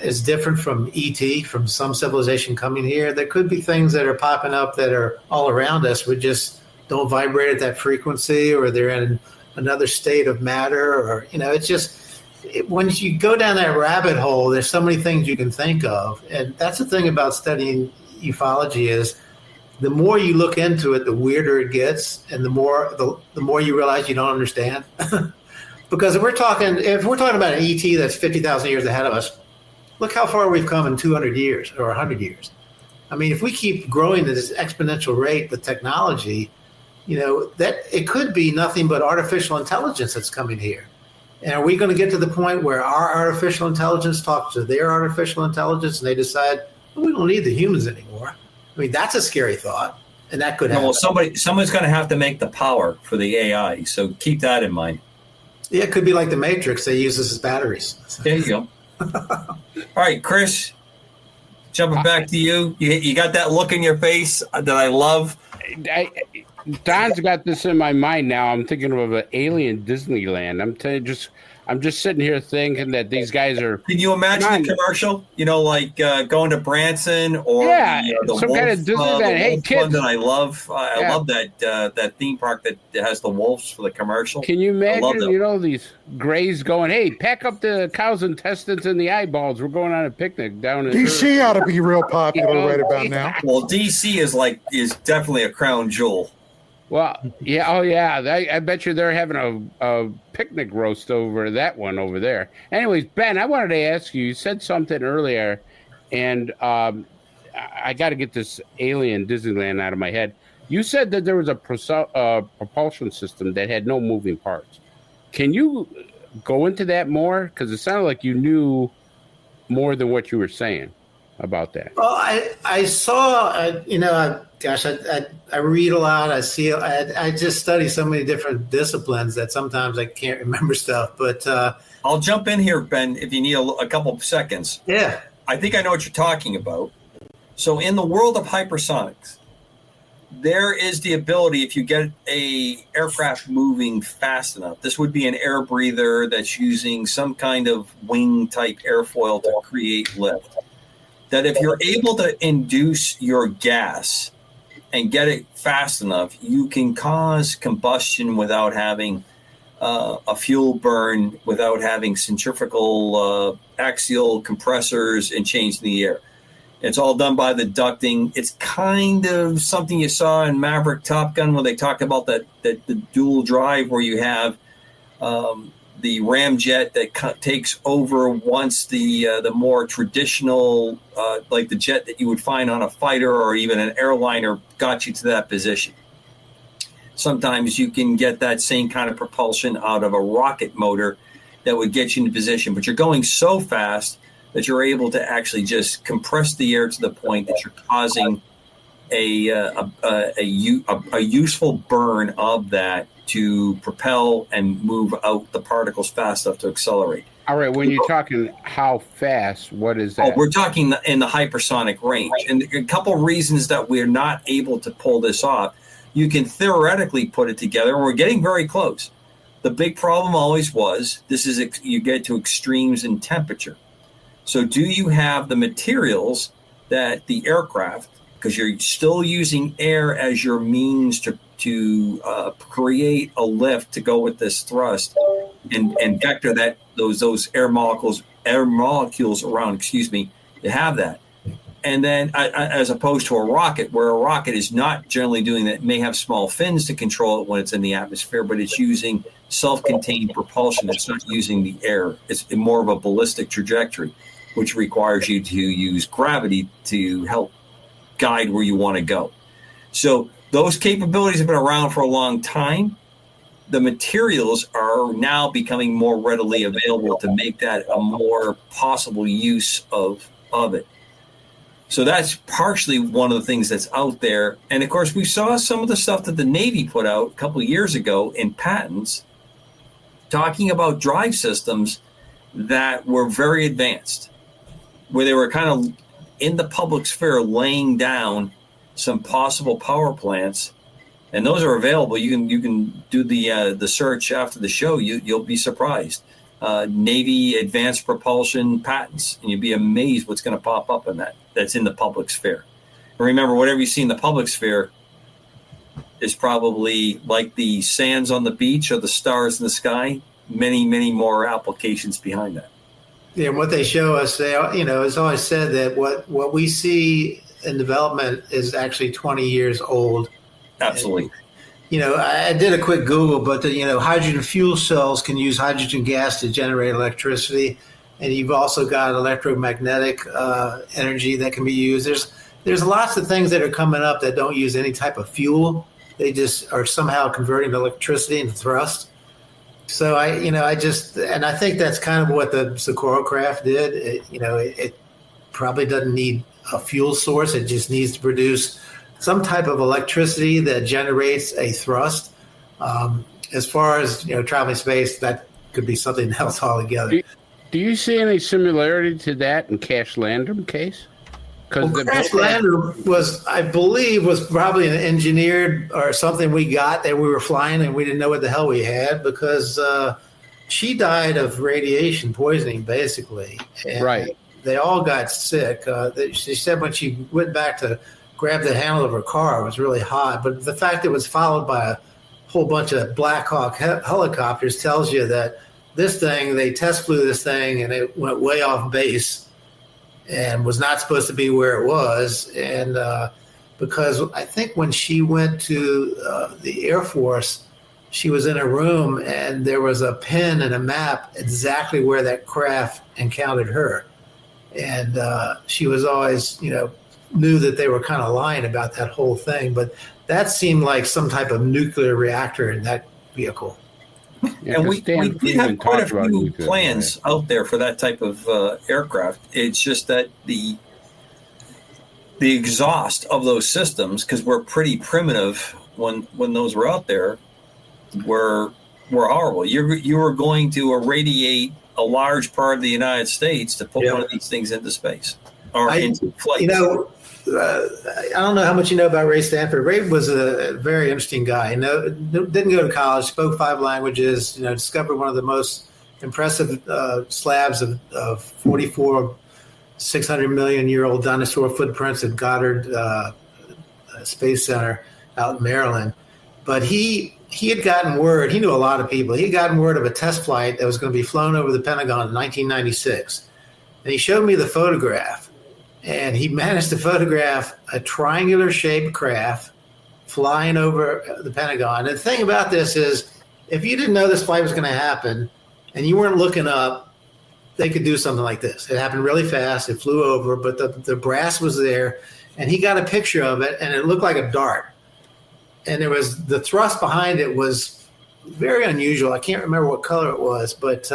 Is different from ET, from some civilization coming here. There could be things that are popping up that are all around us. We just don't vibrate at that frequency, or they're in another state of matter, or, it's just, once you go down that rabbit hole, there's so many things you can think of. And that's the thing about studying ufology is the more you look into it, the weirder it gets. And the more you realize you don't understand. Because if we're talking about an ET that's 50,000 years ahead of us, look how far we've come in 200 years or 100 years. I mean, if we keep growing at this exponential rate with technology, that it could be nothing but artificial intelligence that's coming here. And are we going to get to the point where our artificial intelligence talks to their artificial intelligence and they decide, well, we don't need the humans anymore? I mean, that's a scary thought, and that could happen. Well, someone's going to have to make the power for the AI, so keep that in mind. Yeah, it could be like the Matrix. They use this as batteries. There you go. All right, Chris, jumping back to you. You got that look in your face that I love. Don's got this in my mind now. I'm thinking of an alien Disneyland. I'm just sitting here thinking that these guys are. Can you imagine the commercial? Like going to Branson or the some Wolf, kind of Disneyland. Hey, kids! That I love. I love that theme park that has the wolves for the commercial. Can you imagine? These Greys going, "Hey, pack up the cow's intestines and the eyeballs. We're going on a picnic down in DC ought to be real popular right about now." Well, DC is definitely a crown jewel. Well, yeah, oh yeah, I bet you they're having a picnic roast over that one over there. Anyways, Ben, I wanted to ask you. You said something earlier, and I got to get this alien Disneyland out of my head. You said that there was a propulsion system that had no moving parts. Can you go into that more? Because it sounded like you knew more than what you were saying about that. Well, I saw, I read a lot. I just study so many different disciplines that sometimes I can't remember stuff. But I'll jump in here, Ben, if you need a couple of seconds. Yeah. I think I know what you're talking about. So in the world of hypersonics, there is the ability, if you get a aircraft moving fast enough, this would be an air breather that's using some kind of wing type airfoil to create lift, that if you're able to induce your gas and get it fast enough, you can cause combustion without having a fuel burn, without having centrifugal axial compressors and changing the air. It's all done by the ducting. It's kind of something you saw in Maverick Top Gun when they talked about that the dual drive where you have the ramjet that takes over once the more traditional, like the jet that you would find on a fighter or even an airliner got you to that position. Sometimes you can get that same kind of propulsion out of a rocket motor that would get you into position, but you're going so fast that you're able to actually just compress the air to the point that you're causing a useful burn of that to propel and move out the particles fast enough to accelerate. All right, when you're talking how fast, what is that? Oh, we're talking in the hypersonic range. And a couple of reasons that we're not able to pull this off. You can theoretically put it together, and we're getting very close. The big problem always was, you get to extremes in temperature. So do you have the materials that the aircraft, because you're still using air as your means to create a lift to go with this thrust and vector that those air molecules around, to have that. And then as opposed to a rocket, where a rocket is not generally doing that, it may have small fins to control it when it's in the atmosphere, but it's using self-contained propulsion. It's not using the air. It's more of a ballistic trajectory, which requires you to use gravity to help guide where you want to go. So those capabilities have been around for a long time. The materials are now becoming more readily available to make that a more possible use of it. So that's partially one of the things that's out there. And of course, we saw some of the stuff that the Navy put out a couple of years ago in patents talking about drive systems that were very advanced, where they were kind of in the public sphere laying down some possible power plants. And those are available. You can do the search after the show. You'll be surprised. Navy advanced propulsion patents, and you'd be amazed what's going to pop up in that's in the public sphere. And remember, whatever you see in the public sphere is probably like the sands on the beach or the stars in the sky. Many, many more applications behind that. Yeah, and what they show us, it's always said that what we see in development is actually 20 years old. Absolutely. And, I did a quick Google, but hydrogen fuel cells can use hydrogen gas to generate electricity, and you've also got electromagnetic energy that can be used. There's lots of things that are coming up that don't use any type of fuel. They just are somehow converting electricity into thrust. So I think that's kind of what the Socorro craft did. It probably doesn't need a fuel source. It just needs to produce some type of electricity that generates a thrust. As far as traveling space, that could be something else altogether. Do you see any similarity to that in Cash Landrum case? Crash Lander I believe, was probably an engineered or something we got that we were flying and we didn't know what the hell we had, because she died of radiation poisoning, basically. And right. They all got sick. She said when she went back to grab the handle of her car, it was really hot. But the fact that it was followed by a whole bunch of Black Hawk helicopters tells you that they test flew this thing and it went way off base and was not supposed to be where it was. And because I think when she went to the Air Force, she was in a room and there was a pin and a map exactly where that craft encountered her. And she was always, knew that they were kind of lying about that whole thing. But that seemed like some type of nuclear reactor in that vehicle. Yeah, and we did have quite a few plans out there for that type of aircraft. It's just that the exhaust of those systems, because we're pretty primitive when those were out there, were horrible. You were going to irradiate a large part of the United States to put one of these things into space or into flight. I don't know how much you know about Ray Stanford. Ray was a very interesting guy. Didn't go to college, spoke 5 languages, discovered one of the most impressive slabs of 44 600-million-year-old dinosaur footprints at Goddard Space Center out in Maryland. But he had gotten word, he knew a lot of people, he had gotten word of a test flight that was going to be flown over the Pentagon in 1996. And he showed me the photograph. And he managed to photograph a triangular-shaped craft flying over the Pentagon. And the thing about this is, if you didn't know this flight was going to happen and you weren't looking up, they could do something like this. It happened really fast. It flew over, but the brass was there. And he got a picture of it, and it looked like a dart. And the thrust behind it was very unusual. I can't remember what color it was, but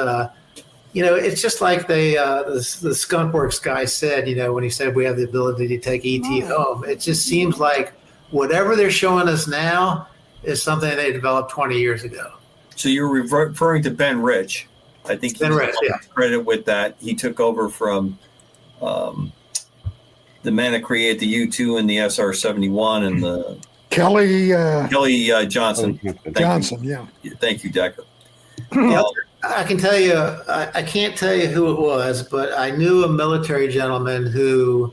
it's just like the Skunkworks guy said, when he said we have the ability to take ET home. It just seems like whatever they're showing us now is something they developed 20 years ago. So you're referring to Ben Rich. I think Ben Rich, credit with that. He took over from the man that created the U-2 and the SR-71 and the Kelly Johnson. Johnson, Thank you, Decker. I can tell you, I can't tell you who it was, but I knew a military gentleman who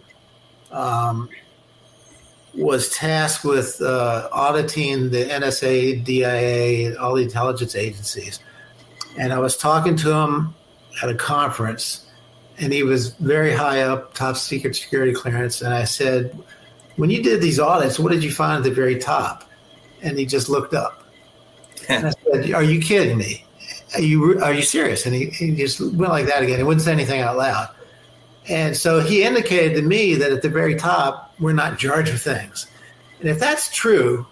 was tasked with auditing the NSA, DIA, all the intelligence agencies. And I was talking to him at a conference, and he was very high up, top secret security clearance. And I said, when you did these audits, what did you find at the very top? And he just looked up. And I said, are you kidding me? Are you serious? And he just went like that again. He wouldn't say anything out loud. And so he indicated to me that at the very top, we're not in charge of things. And if that's true,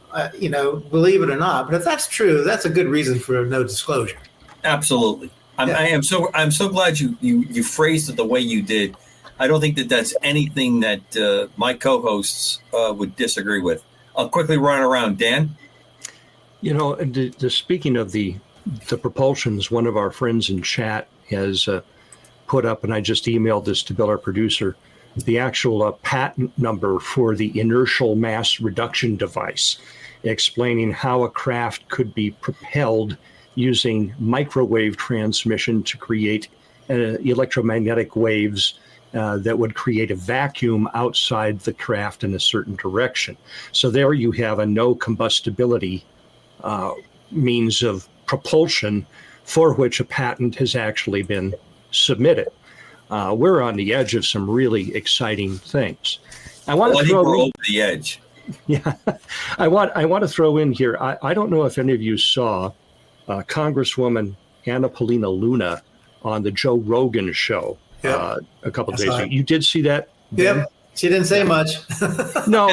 believe it or not, but if that's true, that's a good reason for no disclosure. Absolutely. I'm so glad you phrased it the way you did. I don't think that's anything that my co-hosts would disagree with. I'll quickly run around. Dan? Speaking of the propulsions, one of our friends in chat has put up, and I just emailed this to Bill, our producer, the actual patent number for the inertial mass reduction device, explaining how a craft could be propelled using microwave transmission to create electromagnetic waves that would create a vacuum outside the craft in a certain direction. So there you have a no combustibility means of propulsion for which a patent has actually been submitted. We're on the edge of some really exciting things. I think we're over the edge. Yeah, I want to throw in here. I don't know if any of you saw Congresswoman Anna Paulina Luna on the Joe Rogan show a couple of days ago. You did see that? Yep. She didn't say much. No,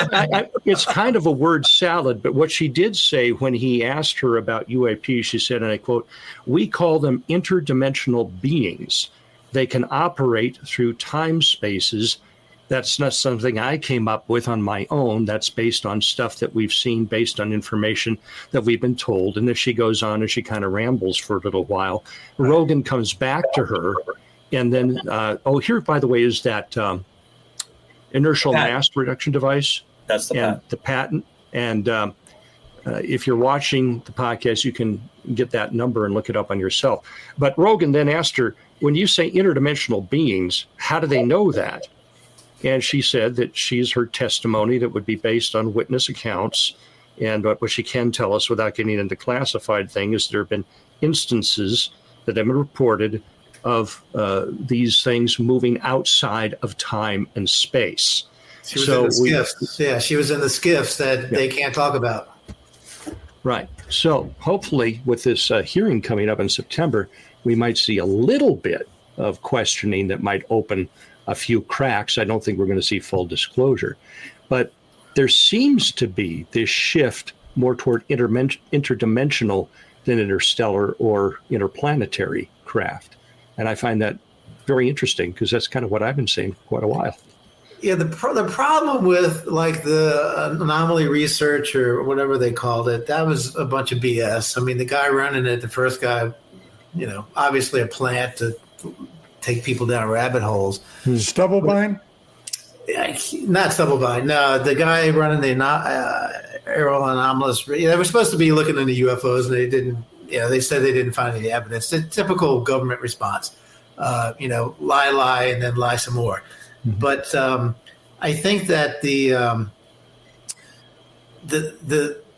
it's kind of a word salad, but what she did say when he asked her about UAP, she said, and I quote, "We call them interdimensional beings. They can operate through time spaces. That's not something I came up with on my own. That's based on stuff that we've seen, based on information that we've been told." And then she goes on and she kind of rambles for a little while. Rogan comes back to her. And then, here, by the way, is that inertial mass reduction device. That's the patent. And if you're watching the podcast, you can get that number and look it up on yourself. But Rogan then asked her, when you say interdimensional beings, how do they know that? And she said that she's heard testimony that would be based on witness accounts. And what she can tell us without getting into classified things, there have been instances that have been reported of these things moving outside of time and space. She was in the skiffs. Yeah, she was in the skiffs that they can't talk about. Right. So hopefully with this hearing coming up in September, we might see a little bit of questioning that might open a few cracks. I don't think we're going to see full disclosure. But there seems to be this shift more toward interdimensional than interstellar or interplanetary craft. And I find that very interesting because that's kind of what I've been saying for quite a while. Yeah, the problem with like the anomaly research or whatever they called it, that was a bunch of BS. I mean, the guy running it, the first guy, obviously a plant to take people down rabbit holes. Stubblebine? Not Stubblebine. No, the guy running the aerial anomalous. They were supposed to be looking into UFOs, and they didn't. They said they didn't find any evidence. It's a typical government response. Lie, and then lie some more. Mm-hmm. But I think that the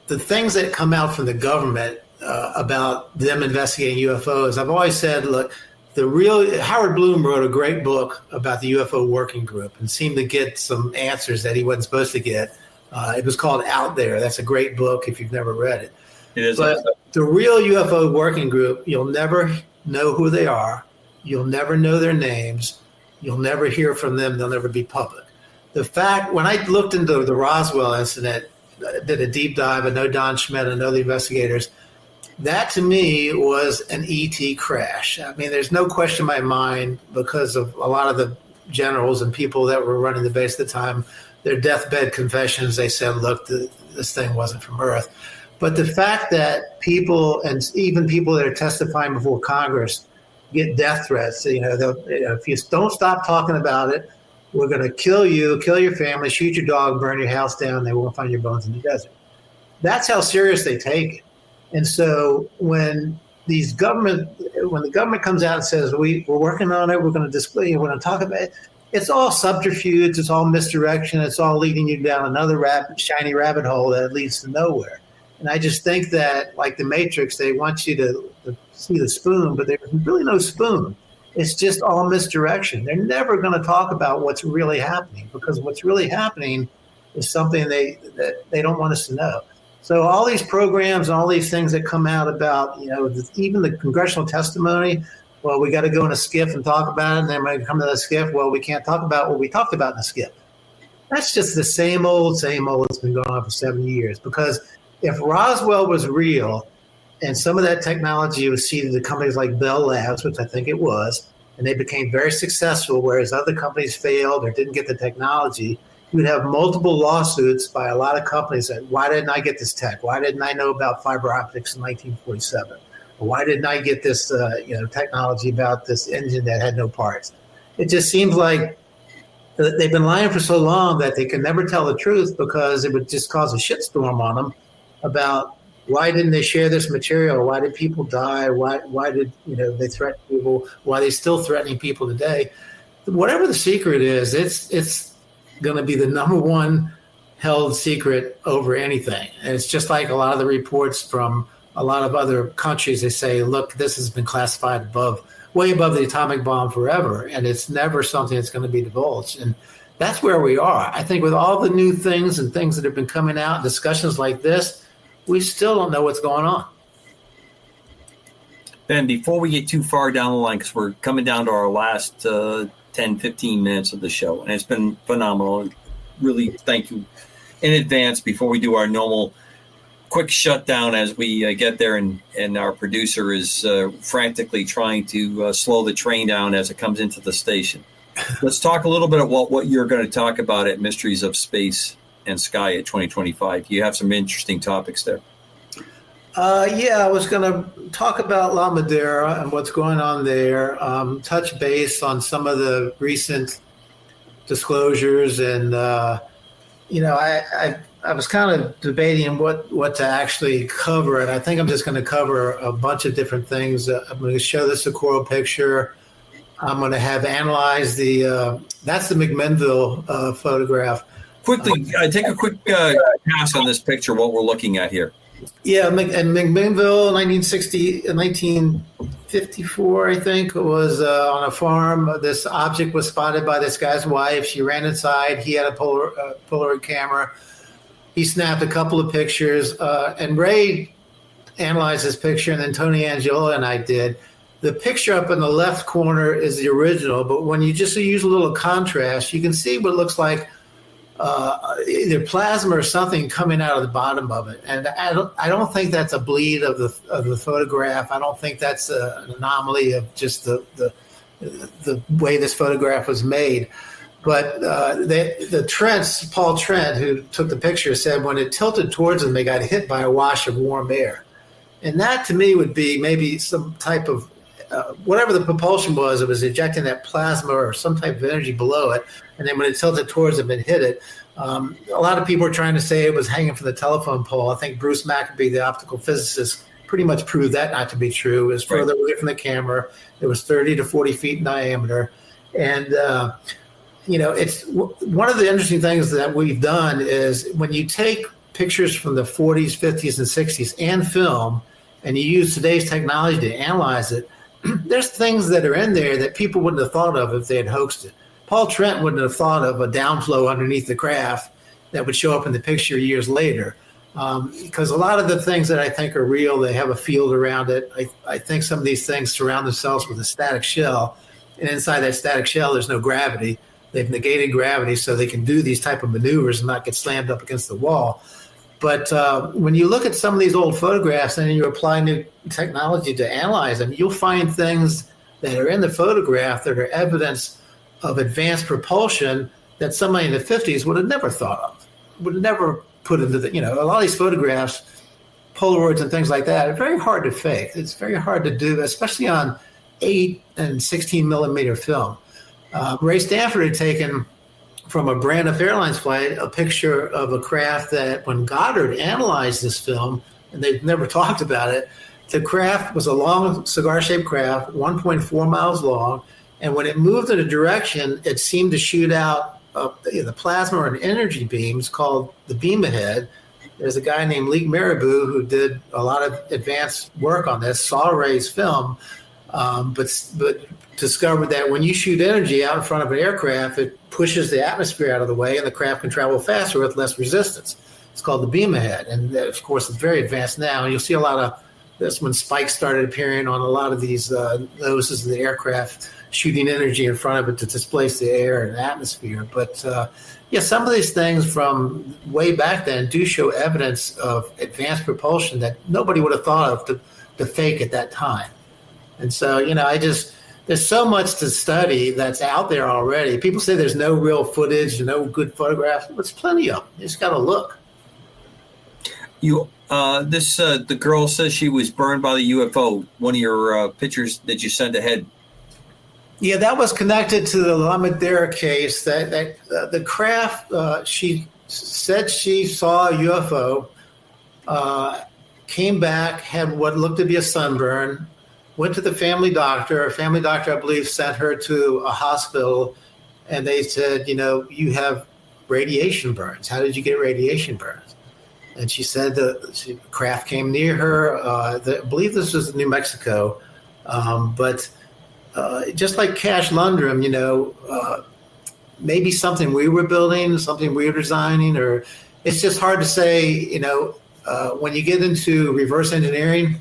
things that come out from the government about them investigating UFOs, I've always said, look, Howard Bloom wrote a great book about the UFO working group and seemed to get some answers that he wasn't supposed to get. It was called Out There. That's a great book if you've never read it. It is. But the real UFO working group, you'll never know who they are. You'll never know their names. You'll never hear from them. They'll never be public. The fact, when I looked into the Roswell incident, did a deep dive, I know Don Schmidt, I know the investigators, that to me was an ET crash. I mean, there's no question in my mind because of a lot of the generals and people that were running the base at the time, their deathbed confessions, they said, look, this thing wasn't from Earth. But the fact that people, and even people that are testifying before Congress, get death threats, if you don't stop talking about it, we're going to kill you, kill your family, shoot your dog, burn your house down, they won't find your bones in the desert. That's how serious they take it. And so when the government comes out and says, we're working on it, we're going to display, we're going to talk about it, it's all subterfuge, it's all misdirection, it's all leading you down another shiny rabbit hole that leads to nowhere. And I just think that, like the Matrix, they want you to see the spoon, but there's really no spoon. It's just all misdirection. They're never going to talk about what's really happening because what's really happening is something they don't want us to know. So all these programs and all these things that come out about, even the congressional testimony, well, we got to go in a skiff and talk about it. And then when we come to the skiff, well, we can't talk about what we talked about in the skiff. That's just the same old. It's been going on for 70 years. Because if Roswell was real and some of that technology was seeded to companies like Bell Labs, which I think it was, and they became very successful, whereas other companies failed or didn't get the technology, you'd have multiple lawsuits by a lot of companies that, why didn't I get this tech? Why didn't I know about fiber optics in 1947? Or why didn't I get this technology about this engine that had no parts? It just seems like they've been lying for so long that they can never tell the truth because it would just cause a shitstorm on them about why didn't they share this material? Why did people die? Why did they threaten people? Why are they still threatening people today? Whatever the secret is, it's going to be the number one held secret over anything. And it's just like a lot of the reports from a lot of other countries. They say, look, this has been classified way above the atomic bomb forever. And it's never something that's going to be divulged. And that's where we are. I think with all the new things and things that have been coming out, discussions like this, we still don't know what's going on. Ben, before we get too far down the line, because we're coming down to our last 10, 15 minutes of the show, and it's been phenomenal. Really thank you in advance before we do our normal quick shutdown as we get there, and our producer is frantically trying to slow the train down as it comes into the station. Let's talk a little bit about what you're going to talk about at Mysteries of Space and Sky at 2025. You have some interesting topics there. I was going to talk about La Madeira and what's going on there, touch base on some of the recent disclosures, and I was kind of debating what to actually cover, and I think I'm just going to cover a bunch of different things. I'm going to show this a coral picture. I'm going to have analyzed that's the McMinnville photograph. Quickly, take a quick pass on this picture, what we're looking at here. Yeah, and McMinnville, 1954, I think, was on a farm. This object was spotted by this guy's wife. She ran inside. He had a Polaroid camera. He snapped a couple of pictures, and Ray analyzed this picture, and then Tony Angiola and I did. The picture up in the left corner is the original, but when you just use a little contrast, you can see what looks like either plasma or something coming out of the bottom of it. And I don't think that's a bleed of the photograph. I don't think that's an anomaly of just the way this photograph was made. But Paul Trent, who took the picture, said when it tilted towards them, they got hit by a wash of warm air. And that to me would be maybe some type of whatever the propulsion was, it was ejecting that plasma or some type of energy below it. And then when it tilted towards them and hit it, a lot of people were trying to say it was hanging from the telephone pole. I think Bruce Maccabee, the optical physicist, pretty much proved that not to be true. It was further away from the camera. It was 30 to 40 feet in diameter. And, it's one of the interesting things that we've done is when you take pictures from the 40s, 50s, and 60s and film, and you use today's technology to analyze it, there's things that are in there that people wouldn't have thought of if they had hoaxed it. Paul Trent wouldn't have thought of a downflow underneath the craft that would show up in the picture years later. Because a lot of the things that I think are real, they have a field around it. I think some of these things surround themselves with a static shell, and inside that static shell, there's no gravity. They've negated gravity so they can do these type of maneuvers and not get slammed up against the wall. But when you look at some of these old photographs and you apply new technology to analyze them, you'll find things that are in the photograph that are evidence of advanced propulsion that somebody in the 50s would have never thought of, would have never put into a lot of these photographs, Polaroids and things like that, are very hard to fake. It's very hard to do, especially on 8 and 16 millimeter film. Ray Stanford had taken from a Braniff Airlines flight a picture of a craft that when Goddard analyzed this film, and they've never talked about it, the craft was a long cigar-shaped craft, 1.4 miles long, and when it moved in a direction, it seemed to shoot out the plasma and energy beams called the beam ahead. There's a guy named Lee Marabou who did a lot of advanced work on this, saw Ray's film, but discovered that when you shoot energy out in front of an aircraft, it pushes the atmosphere out of the way and the craft can travel faster with less resistance. It's called the beam ahead. And of course, it's very advanced now. And you'll see a lot of this when spikes started appearing on a lot of these noses of the aircraft, shooting energy in front of it to displace the air and atmosphere. But some of these things from way back then do show evidence of advanced propulsion that nobody would have thought of to fake at that time. And so, there's so much to study that's out there already. People say there's no real footage, no good photographs. There's plenty of them. You just got to look. The girl says she was burned by the UFO. One of your pictures that you sent ahead. Yeah, that was connected to the La Madeira case. That the craft, she said she saw a UFO, came back, had what looked to be a sunburn, went to the family doctor. Her family doctor, I believe, sent her to a hospital, and they said, you have radiation burns. How did you get radiation burns? And she said the craft came near her. I believe this was in New Mexico. But just like Cash Lundgren, maybe something we were building, something we were designing, or it's just hard to say, when you get into reverse engineering,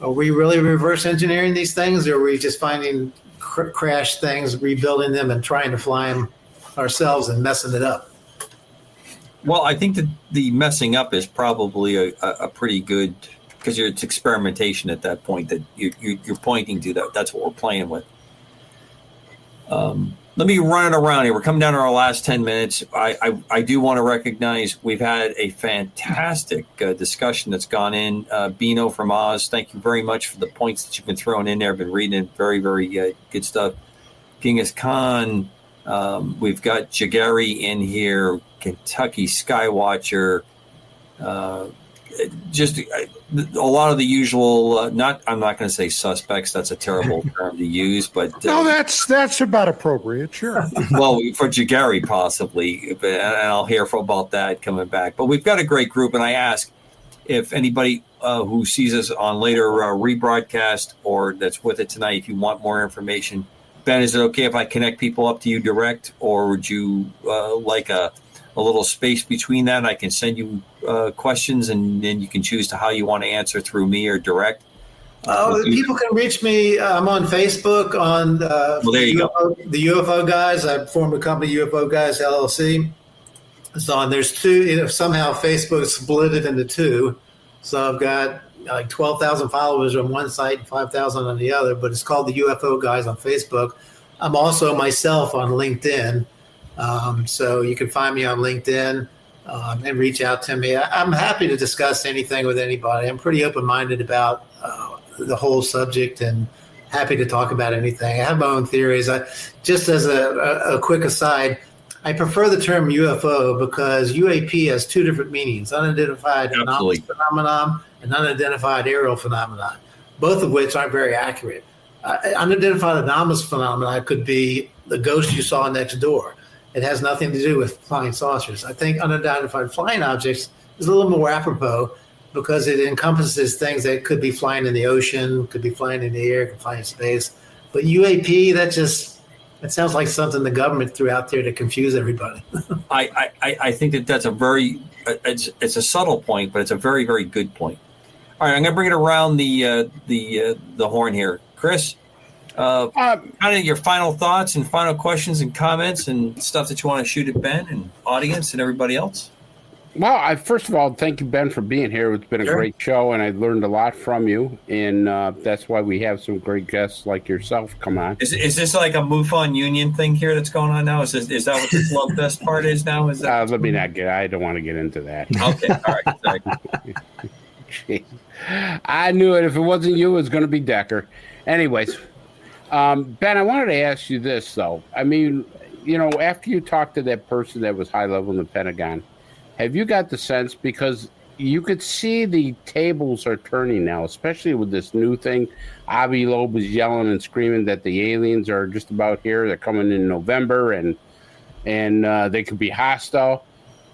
Are we really reverse engineering these things, or are we just finding crash things, rebuilding them, and trying to fly them ourselves and messing it up? Well, I think that the messing up is probably a pretty good, because it's experimentation at that point that you're pointing to. That's what we're playing with. Let me run it around here. We're coming down to our last 10 minutes. I do want to recognize we've had a fantastic discussion that's gone in. Bino from Oz, thank you very much for the points that you've been throwing in there. I've been reading it. Very, very good stuff. Genghis Khan, we've got Jagari in here, Kentucky Skywatcher, just a lot of the usual. I'm not going to say suspects. That's a terrible term to use, but no, that's about appropriate. Sure. Well, for Jagari possibly, and I'll hear about that coming back. But we've got a great group, and I ask if anybody who sees us on later rebroadcast or that's with it tonight, if you want more information. Ben, is it okay if I connect people up to you direct, or would you like a little space between that? I can send you questions, and then you can choose to how you want to answer through me or direct. People can reach me. I'm on Facebook on the UFO Guys. I formed a company, UFO Guys LLC. So there's two. Somehow Facebook split it into two. So I've got like 12,000 followers on one site and 5,000 on the other. But it's called the UFO Guys on Facebook. I'm also myself on LinkedIn. So you can find me on LinkedIn and reach out to me. I'm happy to discuss anything with anybody. I'm pretty open-minded about the whole subject and happy to talk about anything. I have my own theories. Just as a quick aside, I prefer the term UFO because UAP has two different meanings: unidentified anomalous phenomenon and unidentified aerial phenomenon, both of which aren't very accurate. Unidentified anomalous phenomenon could be the ghost you saw next door. It has nothing to do with flying saucers. I think unidentified flying objects is a little more apropos because it encompasses things that could be flying in the ocean, could be flying in the air, could fly in space. But UAP, that sounds like something the government threw out there to confuse everybody. I think that's a very it's a subtle point, but it's a very, very good point. All right, I'm going to bring it around the horn here, Chris. Kind of your final thoughts and final questions and comments and stuff that you want to shoot at Ben and audience and everybody else. Well, first of all, thank you, Ben, for being here. It's been a great show, and I learned a lot from you, and that's why we have some great guests like yourself come on. Is this like a MUFON union thing here that's going on now? Is that what the Love Fest part is now? Is that? Let me not I don't want to get into that. Okay, all right. Sorry. I knew it. If it wasn't you, it was going to be Decker. Anyways, Ben, I wanted to ask you this, though. I mean, after you talked to that person that was high level in the Pentagon, have you got the sense, because you could see the tables are turning now, especially with this new thing. Avi Loeb was yelling and screaming that the aliens are just about here. They're coming in November, and they could be hostile.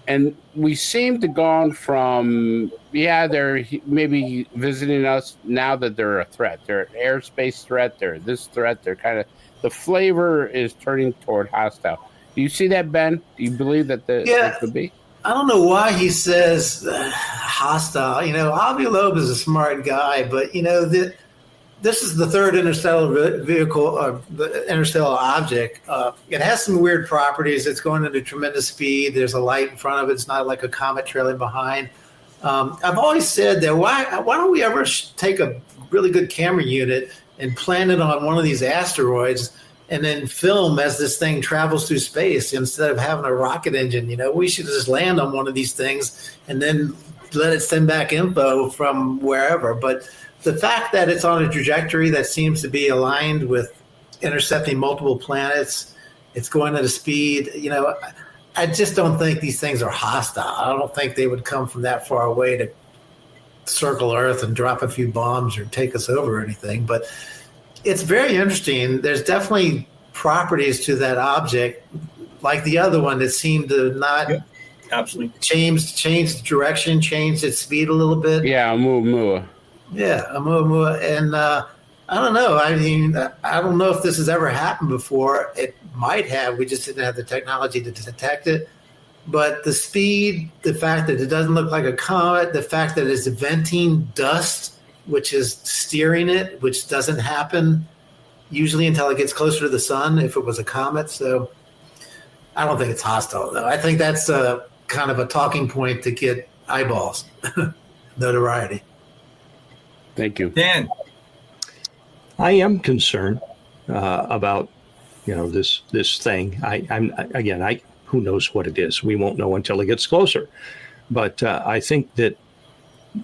And we seem to gone from, they're maybe visiting us now that they're a threat. They're an airspace threat. They're this threat. They're kind of, the flavor is turning toward hostile. Do you see that, Ben? Do you believe that it could be? I don't know why he says hostile. Avi Loeb is a smart guy, but, this is the third interstellar vehicle, or the interstellar object. It has some weird properties. It's going at a tremendous speed. There's a light in front of it. It's not like a comet trailing behind. I've always said that why don't we ever take a really good camera unit and plant it on one of these asteroids and then film as this thing travels through space instead of having a rocket engine? We should just land on one of these things and then let it send back info from wherever. But the fact that it's on a trajectory that seems to be aligned with intercepting multiple planets, it's going at a speed, I just don't think these things are hostile. I don't think they would come from that far away to circle Earth and drop a few bombs or take us over or anything. But it's very interesting. There's definitely properties to that object, like the other one, that seemed to not absolutely change the direction, change its speed a little bit. Yeah, Oumuamua. Yeah, Oumuamua. And I don't know. I mean, I don't know if this has ever happened before. It might have. We just didn't have the technology to detect it. But the speed, the fact that it doesn't look like a comet, the fact that it's venting dust which is steering it, which doesn't happen usually until it gets closer to the sun if it was a comet. So I don't think it's hostile, though. I think that's kind of a talking point to get eyeballs, notoriety. Thank you. Dan. I am concerned about, this thing. I'm who knows what it is? We won't know until it gets closer. But I think that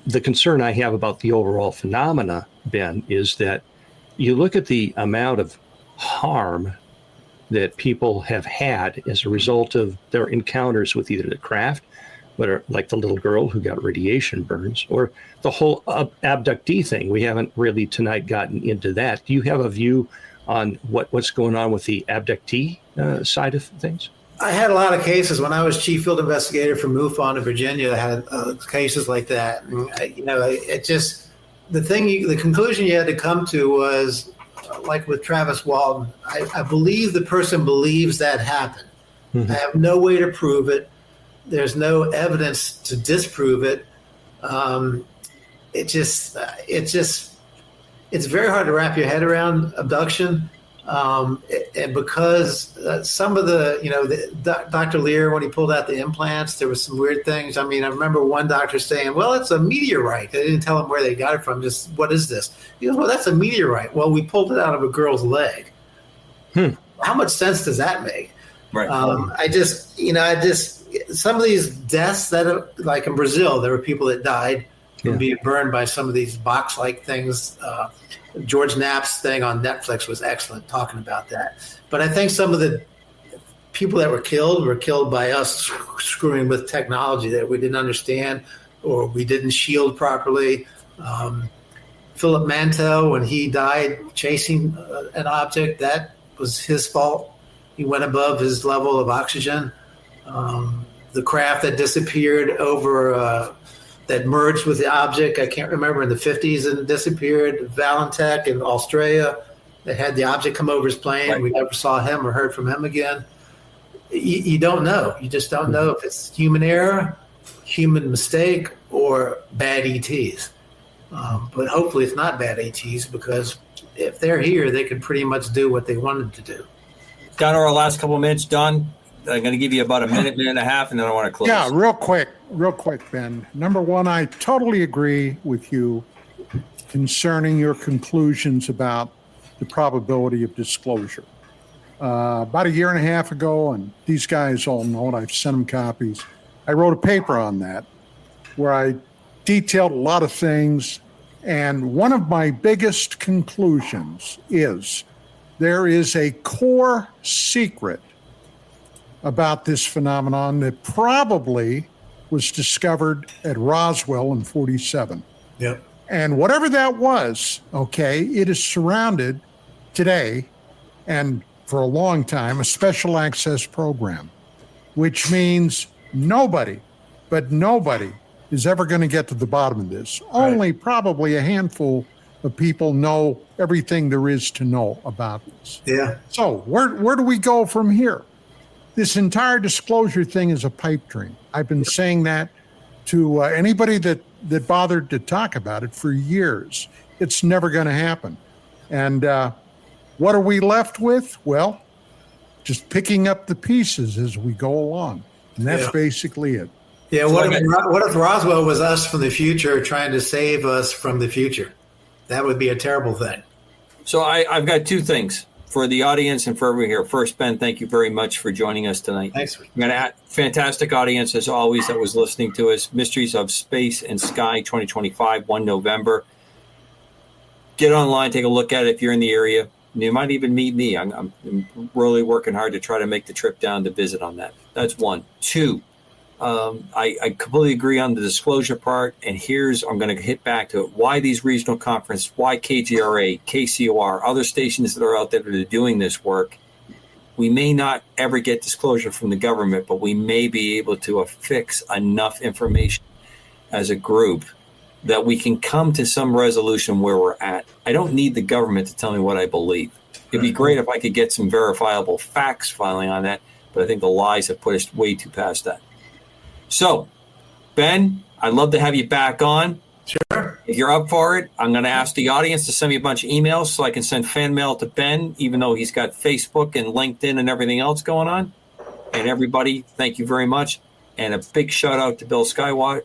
the concern I have about the overall phenomena, Ben, is that you look at the amount of harm that people have had as a result of their encounters with either the craft, like the little girl who got radiation burns, or the whole abductee thing. We haven't really tonight gotten into that. Do you have a view on what's going on with the abductee side of things? I had a lot of cases when I was chief field investigator for MUFON in Virginia. I had cases like that. And, the conclusion you had to come to was, like with Travis Walton, I believe the person believes that happened. Mm-hmm. I have no way to prove it. There's no evidence to disprove it. It's very hard to wrap your head around abduction. And because some of Dr. Lear, when he pulled out the implants, there was some weird things. I mean, I remember one doctor saying, well, it's a meteorite. They didn't tell him where they got it from. Just, what is this? He goes, well, that's a meteorite. Well, we pulled it out of a girl's leg. How much sense does that make? Right. Some of these deaths that are, like in Brazil, there were people that died from being burned by some of these box-like things. George Knapp's thing on Netflix was excellent, talking about that. But I think some of the people that were killed by us screwing with technology that we didn't understand or we didn't shield properly. Philip Mantel, when he died chasing an object, that was his fault. He went above his level of oxygen. The craft that disappeared over that merged with the object, I can't remember, in the 50s and disappeared. Valentech in Australia, they had the object come over his plane. Right. We never saw him or heard from him again. You don't know. You just don't know if it's human error, human mistake, or bad ETs. But hopefully it's not bad ETs, because if they're here, they could pretty much do what they wanted to do. Down to our last couple of minutes, Don. I'm going to give you about a minute and a half, and then I want to close. Yeah, real quick, Ben. Number one, I totally agree with you concerning your conclusions about the probability of disclosure. About a year and a half ago, and these guys all know it, I've sent them copies, I wrote a paper on that where I detailed a lot of things, and one of my biggest conclusions is there is a core secret about this phenomenon that probably was discovered at Roswell in 47. Yep. And whatever that was, it is surrounded today and for a long time a special access program, which means nobody is ever going to get to the bottom of this. Right. Only probably a handful of people know everything there is to know about this. Yeah. So where do we go from here? This entire disclosure thing is a pipe dream. I've been saying that to anybody that bothered to talk about it for years. It's never going to happen. And what are we left with? Well, just picking up the pieces as we go along. And that's basically it. Yeah, what if Roswell was us from the future trying to save us from the future? That would be a terrible thing. So I've got two things for the audience and for everyone here. First, Ben, thank you very much for joining us tonight. Thanks. We're going to have fantastic audience, as always, that was listening to us. Mysteries of Space and Sky 2025, 1 November. Get online, take a look at it if you're in the area. You might even meet me. I'm really working hard to try to make the trip down to visit on that. That's one. Two, I completely agree on the disclosure part, and I'm going to hit back to it. Why these regional conferences, why KGRA, KCOR, other stations that are out there that are doing this work. We may not ever get disclosure from the government, but we may be able to affix enough information as a group that we can come to some resolution where we're at. I don't need the government to tell me what I believe. It'd be great if I could get some verifiable facts finally on that, but I think the lies have put us way too past that. So, Ben, I'd love to have you back on. Sure. If you're up for it, I'm going to ask the audience to send me a bunch of emails so I can send fan mail to Ben, even though he's got Facebook and LinkedIn and everything else going on. And everybody, thank you very much. And a big shout out to Bill Skywatcher.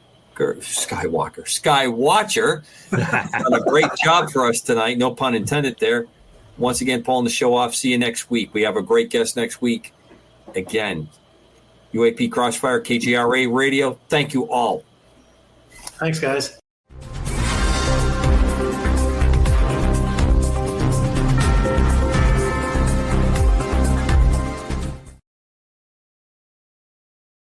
Done a great job for us tonight. No pun intended there. Once again, pulling the show off. See you next week. We have a great guest next week. Again, UAP Crossfire, KGRA Radio. Thank you all. Thanks, guys.